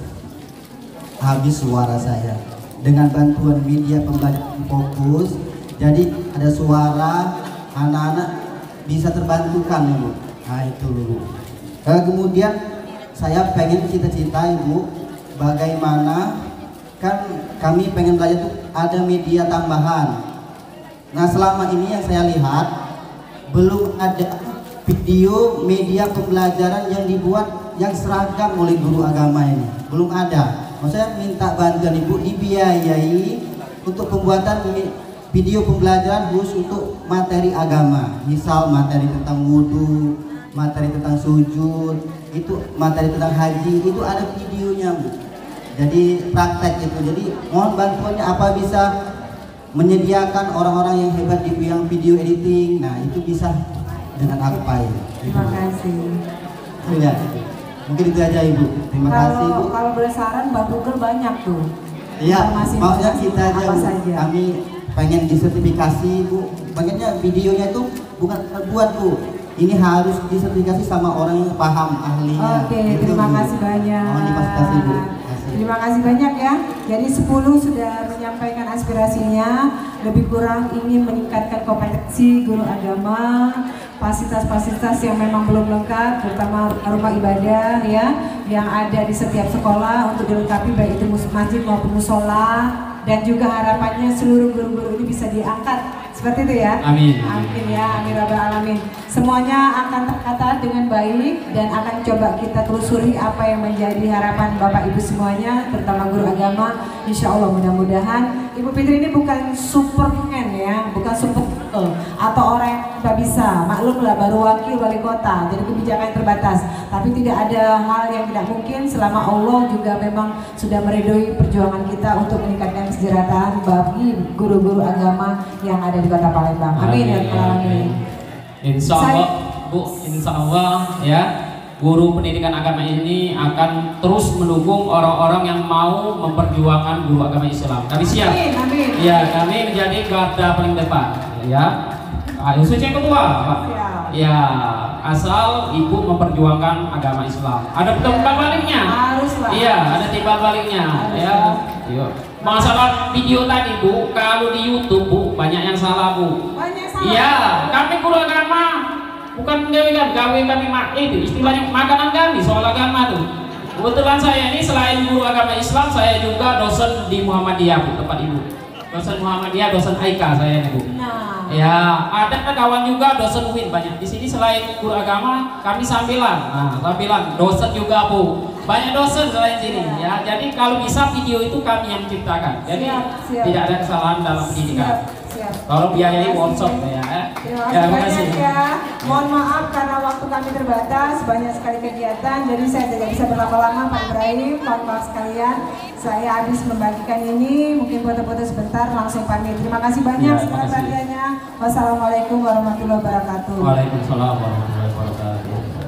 habis suara saya. Dengan bantuan media pembelajaran fokus, jadi ada suara anak-anak bisa terbantukan Bu. Nah itu Bu. Kemudian saya pengen cita-cita Ibu, bagaimana kan kami pengen belajar tuh ada media tambahan. Nah selama ini yang saya lihat belum ada video media pembelajaran yang dibuat yang seragam oleh guru agama ini, belum ada. Maksudnya minta bantuan Ibu dibiayai untuk pembuatan video pembelajaran khusus untuk materi agama, misal materi tentang wudhu, materi tentang sujud, itu materi tentang haji, itu ada videonya Bu. Jadi praktek itu. Jadi mohon bantuannya, apa bisa menyediakan orang-orang yang hebat di bidang video editing. Nah itu bisa dengan AKPA. Terima kasih. Ya, mungkin itu aja Ibu. Terima kasih Bu. Kalau boleh saran, Mbak Google banyak tuh. Iya, maksudnya kita aja Bu. Kami pengen disertifikasi Bu. Pengennya videonya itu bukan buat Bu, ini harus disertifikasi sama orang yang paham ahlinya. Oke, terima kasih banyak. Mohon difasilitasi Bu. Terima kasih banyak ya. Jadi 10 sudah menyampaikan aspirasinya, lebih kurang ingin meningkatkan kompetensi guru agama, fasilitas-fasilitas yang memang belum lengkap, terutama rumah ibadah ya, yang ada di setiap sekolah untuk dilengkapi baik itu masjid maupun musola, dan juga harapannya seluruh guru-guru ini bisa diangkat seperti itu ya. Amin. Amin ya, amin rabbal alamin. Semuanya akan tercatat dengan baik dan akan coba kita telusuri apa yang menjadi harapan Bapak Ibu semuanya, terutama guru agama. Insya Allah mudah-mudahan Ibu Fitri ini bukan superman ya, bukan super atau orang yang tidak bisa. Maklum lah baru wakil wali kota, jadi kebijakan terbatas. Tapi tidak ada hal yang tidak mungkin selama Allah juga memang sudah meridhoi perjuangan kita untuk meningkatkan kesejahteraan bagi guru-guru agama yang ada di Kota Palembang. Amin ya rabbal alamin. Insya Allah, Bu, insya Allah ya, guru pendidikan agama ini akan terus mendukung orang-orang yang mau memperjuangkan guru agama Islam. Kami siap. Amin, amin. Ya, kami menjadi garda paling depan. Ya, khususnya yang kedua, Pak. Ya, asal Ibu memperjuangkan agama Islam. Ada timbal baliknya. Haruslah. Iya, ada timbal baliknya. Ya, yuk. Masalah video tadi Bu, kalau di YouTube Bu banyak yang salah Bu. Banyak salah. Iya, kami guru agama bukan gawe kami itu istilahnya makanan kami soal agama tuh. Kebetulan saya ini selain guru agama Islam, saya juga dosen di Muhammadiyah Bu, tempat Ibu. Dosen Muhammadiyah, dosen AIK saya nih Bu. Nah. Ya, ada kawan juga dosen UIN banyak. Di sini selain guru agama, kami sambilan. Nah, sambilan dosen juga Bu. Banyak dosen selain sini ya. Jadi kalau bisa video itu kami yang ciptakan. Jadi siap. tidak ada kesalahan dalam pendidikan. Siap. Kalau biayai workshop ya. Terima kasih banyak ya. Mohon maaf karena waktu kami terbatas, banyak sekali kegiatan, jadi saya tidak bisa berlama-lama Pak Ibrahim, kawan-kawan sekalian. Saya habis membagikan ini, mungkin foto-foto sebentar, langsung pamit. Terima kasih banyak segala perhatiannya. Wassalamualaikum warahmatullahi wabarakatuh. Waalaikumsalam warahmatullahi wabarakatuh.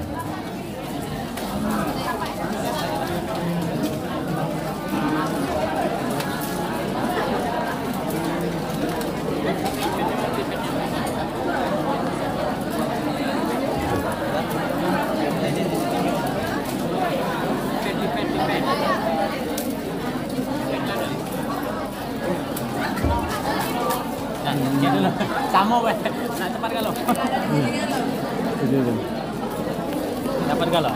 Sama weh, nak cepat kalau. Dapat kalau.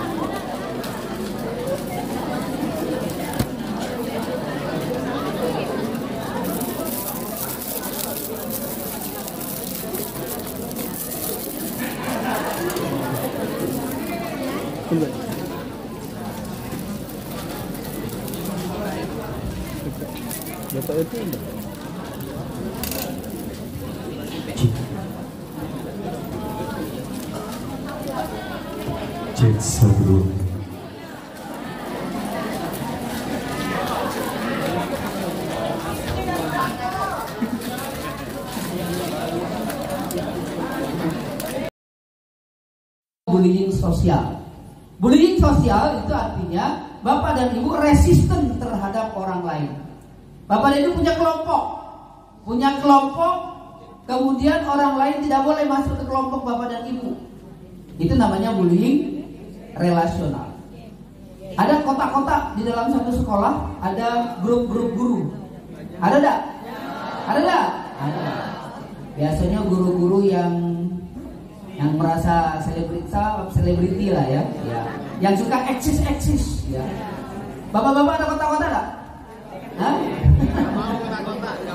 Dapat itu enggak? Cek sebelum bullying sosial. Bullying sosial itu artinya Bapak dan Ibu resisten terhadap orang lain. Bapak dan Ibu punya kelompok, kemudian orang lain tidak boleh masuk ke kelompok Bapak dan Ibu. Itu namanya bullying relasional. Ada kotak-kotak di dalam satu sekolah, ada grup-grup guru. Ada enggak? Ada enggak? Ada. Biasanya guru-guru yang merasa selebriti lah ya. Yang suka eksis ya. Bapak-bapak ada kotak-kotak enggak? Hah?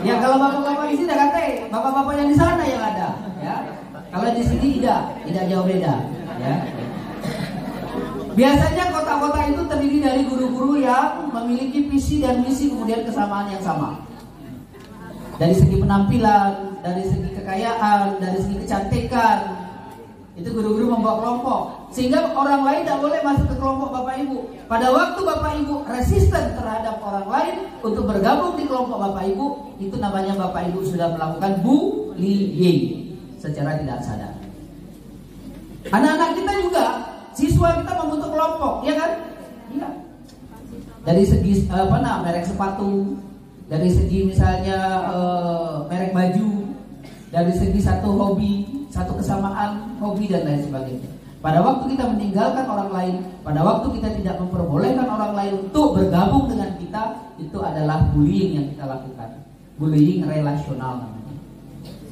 Ya kalau bapak-bapak di sini ada kata, bapak-bapak yang di sana yang ada ya. Kalau di sini tidak jauh beda ya. Biasanya kotak-kotak itu terdiri dari guru-guru yang memiliki visi dan misi kemudian kesamaan yang sama. Dari segi penampilan, dari segi kekayaan, dari segi kecantikan, itu guru-guru membawa kelompok. Sehingga orang lain tidak boleh masuk ke kelompok Bapak Ibu. Pada waktu Bapak Ibu resisten terhadap orang lain untuk bergabung di kelompok Bapak Ibu, itu namanya Bapak Ibu sudah melakukan bullying secara tidak sadar. Anak-anak kita juga, siswa kita membentuk kelompok, ya kan? Iya. Dari segi merek sepatu, dari segi misalnya merek baju, dari segi satu hobi, satu kesamaan, hobi dan lain sebagainya. Pada waktu kita meninggalkan orang lain, pada waktu kita tidak memperbolehkan orang lain untuk bergabung dengan kita, itu adalah bullying yang kita lakukan. Bullying relasional namanya.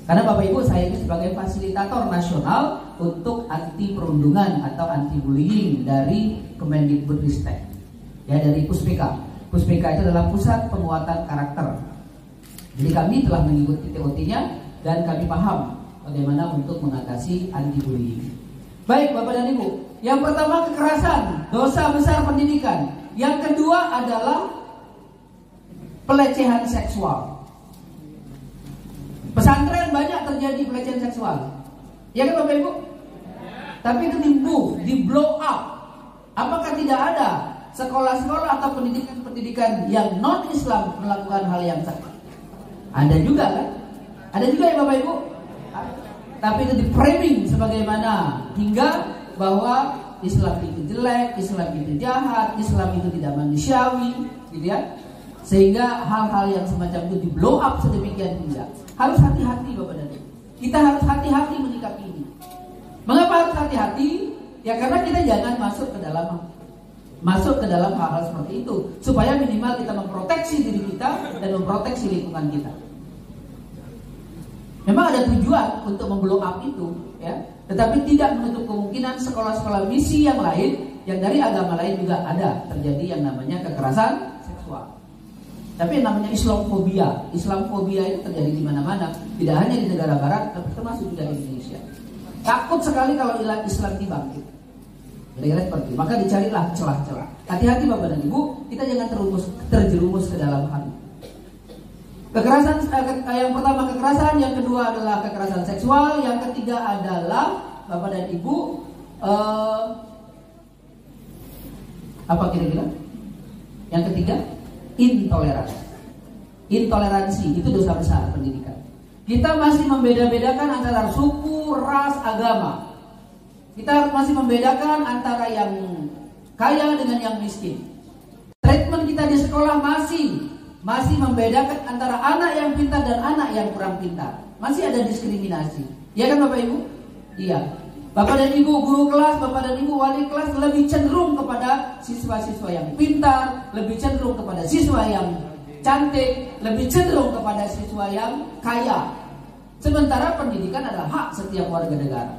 Karena Bapak Ibu, saya ini sebagai fasilitator nasional untuk anti perundungan atau anti bullying dari Kemendikbudristek, ya, dari Puspeka. Puspeka itu adalah Pusat Penguatan Karakter. Jadi kami telah mengikuti TOT-nya dan kami paham bagaimana untuk mengatasi anti bullying. Baik Bapak dan Ibu, yang pertama kekerasan, dosa besar pendidikan. Yang kedua adalah pelecehan seksual. Pesantren banyak terjadi pelecehan seksual, ya kan Bapak Ibu? Tapi itu di blow up. Apakah tidak ada sekolah-sekolah atau pendidikan-pendidikan yang non-Islam melakukan hal yang sama? Ada juga kan? Ada juga ya Bapak Ibu? Tapi itu di framing sebagaimana hingga bahwa Islam itu jelek, Islam itu jahat, Islam itu tidak manusiawi, gitu ya. Sehingga hal-hal yang semacam itu di blow up sedemikian hingga. Harus hati-hati Bapak dan Ibu. Kita harus hati-hati menyikapi ini. Mengapa harus hati-hati? Ya karena kita jangan masuk ke dalam hal-hal seperti itu, supaya minimal kita memproteksi diri kita dan memproteksi lingkungan kita. Memang ada tujuan untuk memblow up itu, ya. Tetapi tidak menutup kemungkinan sekolah-sekolah misi yang lain, yang dari agama lain juga ada terjadi yang namanya kekerasan seksual. Tapi yang namanya Islamfobia, Islamfobia itu terjadi di mana-mana, tidak hanya di negara Barat, tapi termasuk juga di Indonesia. Takut sekali kalau Islam dibangkit. Kira-kira seperti itu. Maka dicarilah celah-celah. Hati-hati Bapak dan Ibu, kita jangan terjerumus ke dalam hal itu. Kekerasan yang pertama kekerasan, yang kedua adalah kekerasan seksual, yang ketiga adalah Bapak dan Ibu apa kira-kira? Yang ketiga intoleransi. Intoleransi itu dosa besar pendidikan. Kita masih membeda-bedakan antara suku, ras, agama. Kita masih membedakan antara yang kaya dengan yang miskin. Treatment kita di sekolah masih membedakan antara anak yang pintar dan anak yang kurang pintar. Masih ada diskriminasi. Ya kan Bapak Ibu? Iya. Bapak dan Ibu guru kelas, Bapak dan Ibu wali kelas lebih cenderung kepada siswa-siswa yang pintar, lebih cenderung kepada siswa yang cantik, lebih cenderung kepada siswa yang kaya. Sementara pendidikan adalah hak setiap warga negara.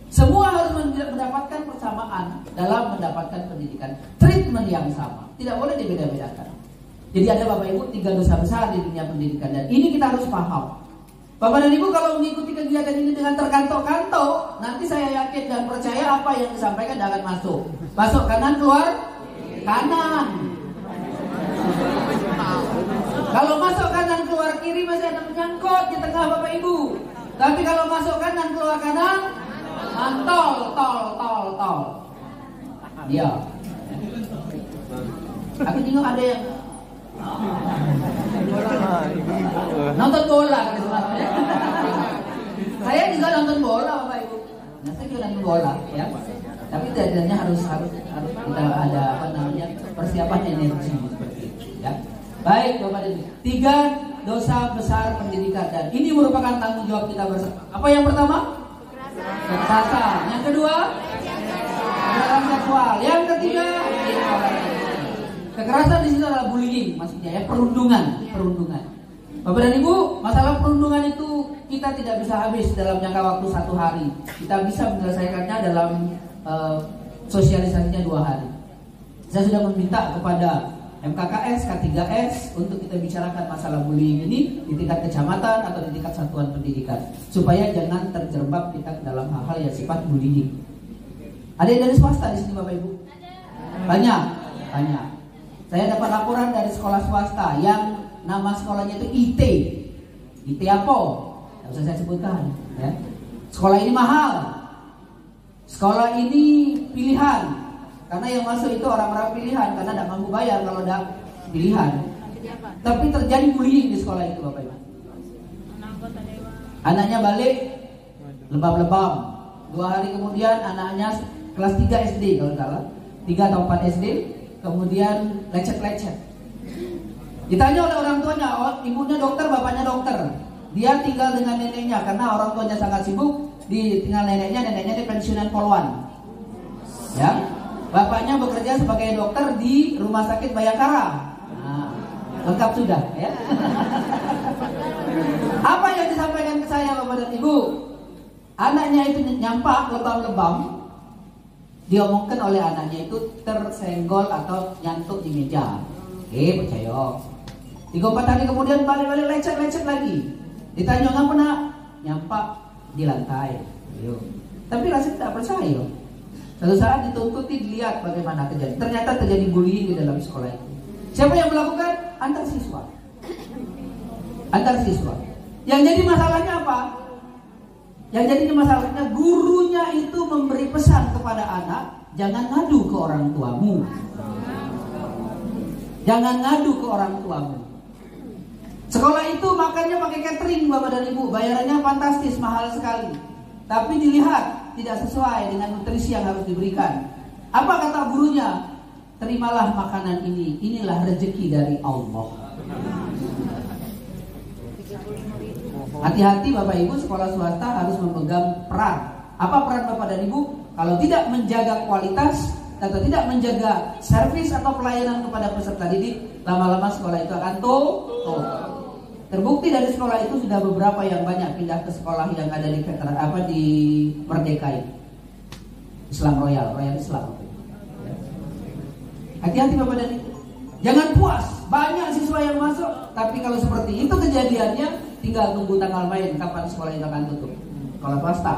Semua harus mendapatkan persamaan dalam mendapatkan pendidikan. Treatment yang sama. Tidak boleh dibeda-bedakan. Jadi ada Bapak Ibu 3 dosa besar di dunia pendidikan, dan ini kita harus paham. Bapak dan Ibu kalau mengikuti kegiatan ini dengan terkantok-kantok, nanti saya yakin dan percaya apa yang disampaikan akan masuk. Masuk kanan, keluar kanan. Kalau masuk kanan keluar kiri masih ada menyangkut di tengah Bapak Ibu. Tapi kalau masuk kanan keluar kanan, tol. Iya. Aku tengok ada yang nonton bola kan sebenarnya. Saya juga nonton bola Bapak Ibu. Nah, saya juga nonton bola ya. Tapi tidaknya harus kita ada apa namanya persiapan energi seperti itu ya. Baik Bapak Ibu. 3 dosa besar pendidikan, dan ini merupakan tanggung jawab kita bersama. Apa yang pertama? Kekerasan. Yang kedua? Kekerasan seksual. Yang ketiga? Kekerasan di sini adalah bullying, maksudnya ya, perundungan. Bapak dan Ibu, masalah perundungan itu kita tidak bisa habis dalam jangka waktu 1 hari. Kita bisa menyelesaikannya dalam sosialisasinya 2 hari. Saya sudah meminta kepada MKKS, K3S untuk kita bicarakan masalah bullying ini di tingkat kecamatan atau di tingkat satuan pendidikan, supaya jangan terjerembab kita dalam hal-hal yang sifat bullying. Ada yang dari swasta di sini Bapak Ibu? Banyak. Saya dapat laporan dari sekolah swasta yang nama sekolahnya itu IT apa? Tidak usah saya sebutkan. Ya. Sekolah ini mahal. Sekolah ini pilihan. Karena yang masuk itu orang-orang pilihan, karena tidak mampu bayar kalau tidak pilihan. Tapi terjadi bullying di sekolah itu Bapak Ibu. Anaknya balik lebam-lebam. 2 hari kemudian anaknya kelas 3 SD kalau salah, 3 atau 4 SD. Kemudian lecet-lecet. Ditanya oleh orang tuanya, ibunya dokter, bapaknya dokter. Dia tinggal dengan neneknya karena orang tuanya sangat sibuk. ditinggal neneknya di pensiunan Poluan. Ya, bapaknya bekerja sebagai dokter di Rumah Sakit Bayangkara. Nah, lengkap sudah, ya. Apa yang disampaikan ke saya Bapak dan Ibu? Anaknya itu nyampak lebam-lebam, diomongkan oleh anaknya itu tersenggol atau nyantuk di meja. Percaya. 3-4 hari kemudian balik-balik lecet lagi. Ditanya ngapa nak? Nyampak di lantai. Tapi rasanya tidak percaya. Suatu saat dituntuti dilihat bagaimana kejadian. Ternyata terjadi bullying di dalam sekolah itu. Siapa yang melakukan? Antar siswa. Yang jadi masalahnya apa? Yang jadi masalahnya gurunya itu memberi pesan kepada anak, jangan ngadu ke orang tuamu. Jangan ngadu ke orang tuamu. Sekolah itu makannya pakai catering Bapak dan Ibu, bayarannya fantastis, mahal sekali. Tapi dilihat tidak sesuai dengan nutrisi yang harus diberikan. Apa kata gurunya? Terimalah makanan ini, inilah rezeki dari Allah. Hati-hati Bapak Ibu, sekolah swasta harus memegang peran. Apa peran Bapak dan Ibu? Kalau tidak menjaga kualitas atau tidak menjaga servis atau pelayanan kepada peserta didik, lama-lama sekolah itu akan tutup. Terbukti dari sekolah itu sudah beberapa yang banyak pindah ke sekolah yang ada di Merdeka ini. Islam Royal Islam. Hati-hati Bapak dan Ibu. Jangan puas, banyak siswa yang masuk, tapi kalau seperti itu kejadiannya, tinggal tunggu tanggal main kapan sekolah itu akan tutup. Sekolah swasta.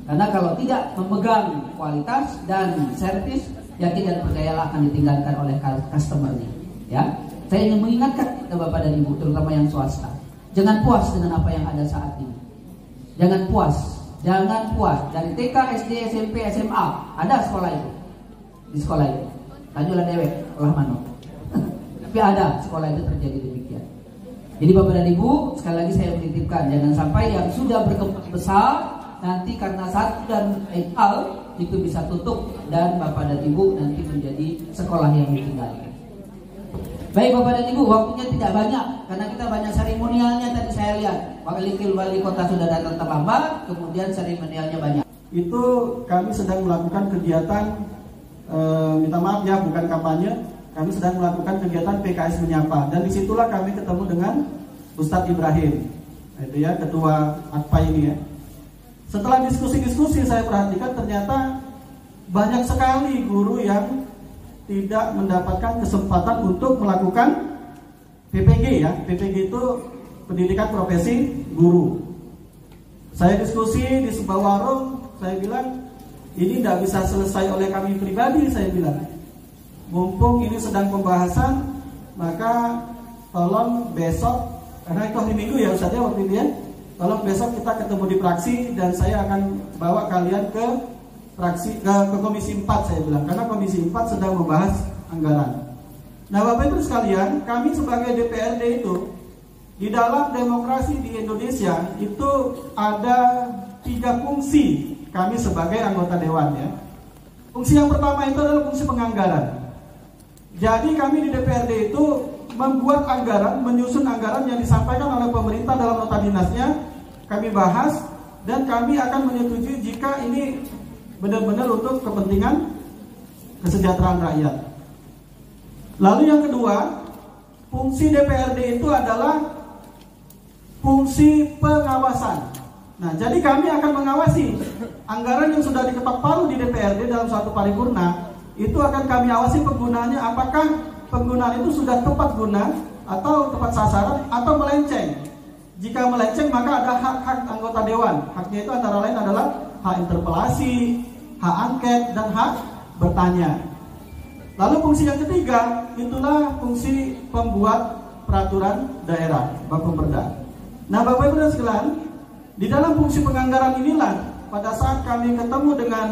Karena kalau tidak memegang kualitas dan servis, yakin dan percayalah akan ditinggalkan oleh customer-nya. Ya. Saya ingin mengingatkan kepada Bapak dan Ibu, terutama yang swasta, jangan puas dengan apa yang ada saat ini. Jangan puas dari TK, SD, SMP, SMA ada sekolah itu, di sekolah itu. Lanjutlah dewek, olah mano. Tapi ada sekolah itu terjadi demikian. Jadi Bapak dan Ibu, sekali lagi saya menitipkan, jangan sampai yang sudah berkembang besar nanti karena satu dan hal itu bisa tutup dan Bapak dan Ibu nanti menjadi sekolah yang ditinggalkan. Baik Bapak dan Ibu, waktunya tidak banyak karena kita banyak seremonialnya tadi saya lihat. Wali kota sudah datang terlambat, kemudian seremonialnya banyak. Itu kami sedang melakukan kegiatan, minta maaf ya, bukan kampanye. Kami sedang melakukan kegiatan PKS Menyapa dan disitulah kami ketemu dengan Ustadz Ibrahim, itu ya ketua AKPA ini ya. Setelah diskusi-diskusi saya perhatikan ternyata banyak sekali guru yang tidak mendapatkan kesempatan untuk melakukan PPG ya. PPG itu pendidikan profesi guru. Saya diskusi di sebuah warung, saya bilang ini tidak bisa selesai oleh kami pribadi, saya bilang. Mumpung ini sedang pembahasan, maka tolong besok, karena itu hari Minggu ya Ustaz ya waktu itu ya, tolong besok kita ketemu di praksi dan saya akan bawa kalian ke praksi, ke Komisi 4 saya bilang, karena Komisi 4 sedang membahas anggaran. Nah Bapak Ibu sekalian, kami sebagai DPRD itu di dalam demokrasi di Indonesia itu ada 3 fungsi kami sebagai anggota dewan ya. Fungsi yang pertama itu adalah fungsi penganggaran. Jadi kami di DPRD itu membuat anggaran, menyusun anggaran yang disampaikan oleh pemerintah dalam nota dinasnya, kami bahas dan kami akan menyetujui jika ini benar-benar untuk kepentingan kesejahteraan rakyat. Lalu yang kedua, fungsi DPRD itu adalah fungsi pengawasan. Nah, jadi kami akan mengawasi anggaran yang sudah diketok palu di DPRD dalam suatu paripurna. Itu akan kami awasi penggunaannya, apakah penggunaan itu sudah tepat guna atau tepat sasaran atau melenceng. Jika melenceng maka ada hak-hak anggota dewan. Haknya itu antara lain adalah hak interpelasi, hak angket, dan hak bertanya. Lalu fungsi yang ketiga, itulah fungsi pembuat peraturan daerah, Bapemperda. Nah Bapak Ibu dan sekalian, di dalam fungsi penganggaran inilah pada saat kami ketemu dengan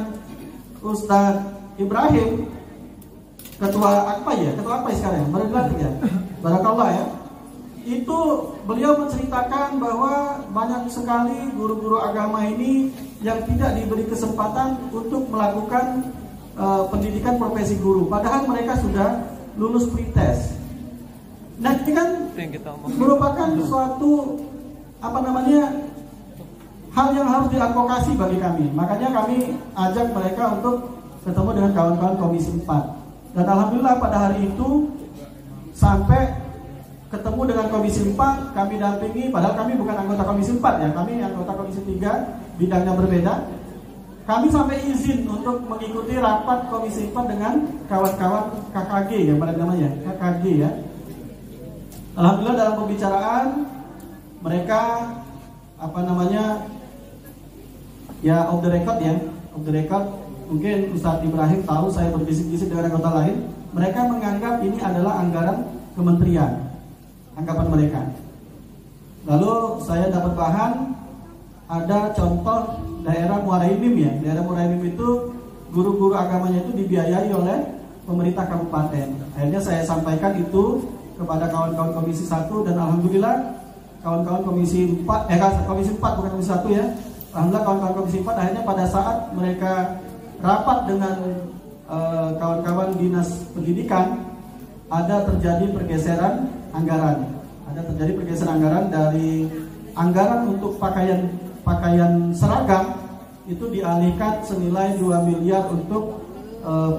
Ustadz Ibrahim, ketua AKPA ya, ketua AKPA sekarang, baru dilantik ya, barakallah ya. Itu beliau menceritakan bahwa banyak sekali guru-guru agama ini yang tidak diberi kesempatan untuk melakukan pendidikan profesi guru, padahal mereka sudah lulus pretest. Nah ini kan merupakan suatu hal yang harus diadvokasi bagi kami. Makanya kami ajak mereka untuk ketemu dengan kawan-kawan Komisi 4. Dan alhamdulillah pada hari itu sampai ketemu dengan Komisi 4, kami dampingi, padahal kami bukan anggota Komisi 4 ya, kami anggota Komisi 3, bidangnya berbeda. Kami sampai izin untuk mengikuti rapat Komisi 4 dengan kawan-kawan KKG ya, pada namanya KKG ya. Alhamdulillah dalam pembicaraan mereka ya off the record ya, off the record. Mungkin Ustadz Ibrahim tahu saya berbisik-bisik dengan anggota lain. Mereka menganggap ini adalah anggaran kementerian, anggapan mereka. Lalu saya dapat bahan, ada contoh daerah Muara Enim ya. Daerah Muara Enim itu guru-guru agamanya itu dibiayai oleh pemerintah kabupaten. Akhirnya saya sampaikan itu kepada kawan-kawan Komisi 1 dan alhamdulillah kawan-kawan Komisi 4, Komisi 4 bukan Komisi 1 ya. Alhamdulillah kawan-kawan Komisi 4 akhirnya pada saat mereka rapat dengan kawan-kawan dinas pendidikan, ada terjadi pergeseran anggaran. Ada terjadi pergeseran anggaran dari anggaran untuk pakaian seragam itu dialihkan senilai 2 miliar untuk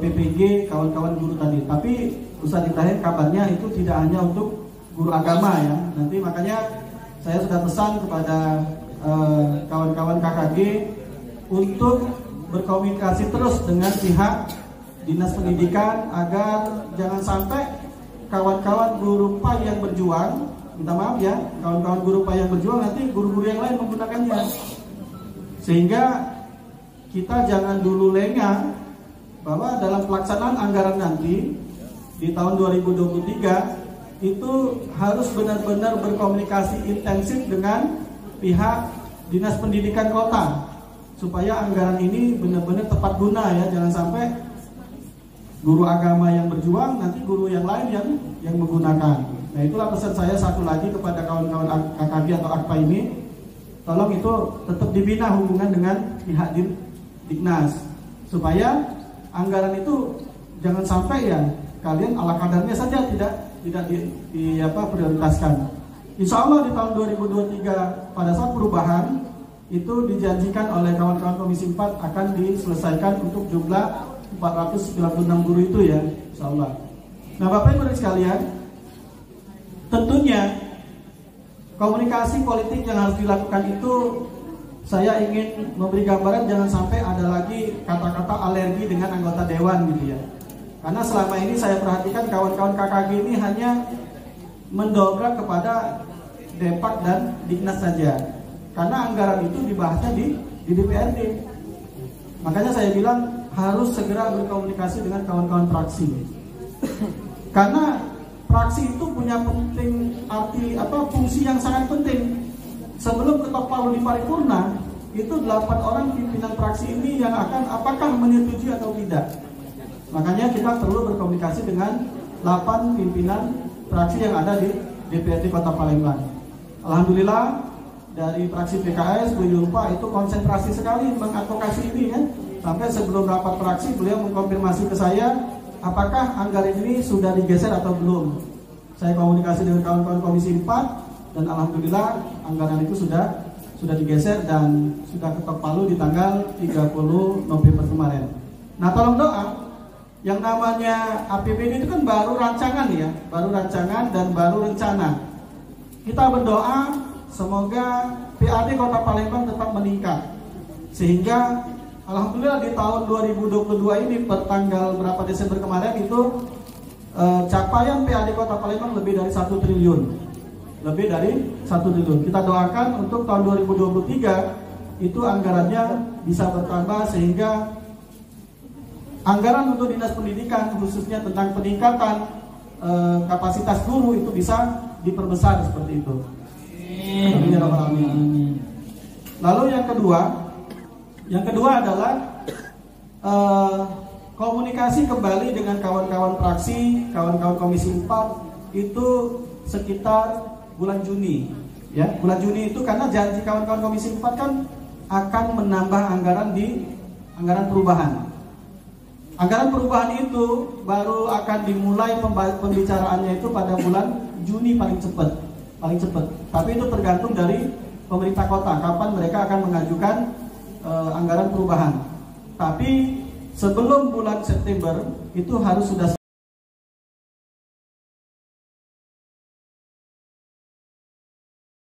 PPG kawan-kawan guru tadi. Tapi Ustadz Ibrahim kabarnya itu tidak hanya untuk guru agama ya. Nanti makanya saya sudah pesan kepada kawan-kawan KKG untuk berkomunikasi terus dengan pihak dinas pendidikan agar jangan sampai kawan-kawan guru PAI yang berjuang, minta maaf ya, kawan-kawan guru PAI yang berjuang nanti guru-guru yang lain menggunakannya. Sehingga kita jangan dulu lengah bahwa dalam pelaksanaan anggaran nanti di tahun 2023 itu harus benar-benar berkomunikasi intensif dengan pihak dinas pendidikan kota supaya anggaran ini benar-benar tepat guna ya, jangan sampai guru agama yang berjuang nanti guru yang lain yang menggunakan. Nah itulah pesan saya satu lagi kepada kawan-kawan KKG atau AKPA ini, tolong itu tetap dibina hubungan dengan pihak Diknas supaya anggaran itu jangan sampai ya kalian ala kadarnya saja tidak prioritaskan. Insya Allah di tahun 2023 pada saat perubahan itu dijanjikan oleh kawan-kawan Komisi 4 akan diselesaikan untuk jumlah 496 guru itu ya, insya Allah. Nah Bapak Ibu sekalian, tentunya komunikasi politik yang harus dilakukan itu saya ingin memberi gambaran jangan sampai ada lagi kata-kata alergi dengan anggota dewan gitu ya. Karena selama ini saya perhatikan kawan-kawan KKG ini hanya mendobrak kepada Depak dan Diknas saja. Karena anggaran itu dibahasnya di DPRD. Makanya saya bilang harus segera berkomunikasi dengan kawan-kawan fraksi. Karena fraksi itu punya fungsi yang sangat penting. Sebelum ketok palu di paripurna, itu 8 orang pimpinan fraksi ini yang akan apakah menyetujui atau tidak. Makanya kita perlu berkomunikasi dengan 8 pimpinan fraksi yang ada di DPRD Kota Palembang. Alhamdulillah dari fraksi PKS, Bu Yulpa itu konsentrasi sekali mengadvokasi ini ya. Sampai sebelum rapat fraksi beliau mengkonfirmasi ke saya apakah anggaran ini sudah digeser atau belum. Saya komunikasi dengan kawan-kawan Komisi 4 dan alhamdulillah anggaran itu sudah digeser dan sudah ketok palu di tanggal 30 November kemarin. Nah tolong doa, yang namanya APBD itu kan baru rancangan ya, baru rancangan dan baru rencana. Kita berdoa semoga PAD Kota Palembang tetap meningkat sehingga alhamdulillah di tahun 2022 ini per tanggal berapa Desember kemarin itu capaian PAD Kota Palembang lebih dari 1 triliun. Lebih dari 1 triliun. Kita doakan untuk tahun 2023 itu anggarannya bisa bertambah sehingga anggaran untuk dinas pendidikan khususnya tentang peningkatan kapasitas guru itu bisa diperbesar seperti itu. Amin. Lalu yang kedua adalah komunikasi kembali dengan kawan-kawan fraksi, kawan-kawan Komisi 4 itu sekitar bulan Juni. Ya, bulan Juni itu karena janji kawan-kawan Komisi 4 kan akan menambah anggaran di anggaran perubahan. Anggaran perubahan itu baru akan dimulai pembicaraannya itu pada bulan Juni paling cepat. Tapi itu tergantung dari pemerintah kota kapan mereka akan mengajukan anggaran perubahan. Tapi sebelum bulan September itu harus sudah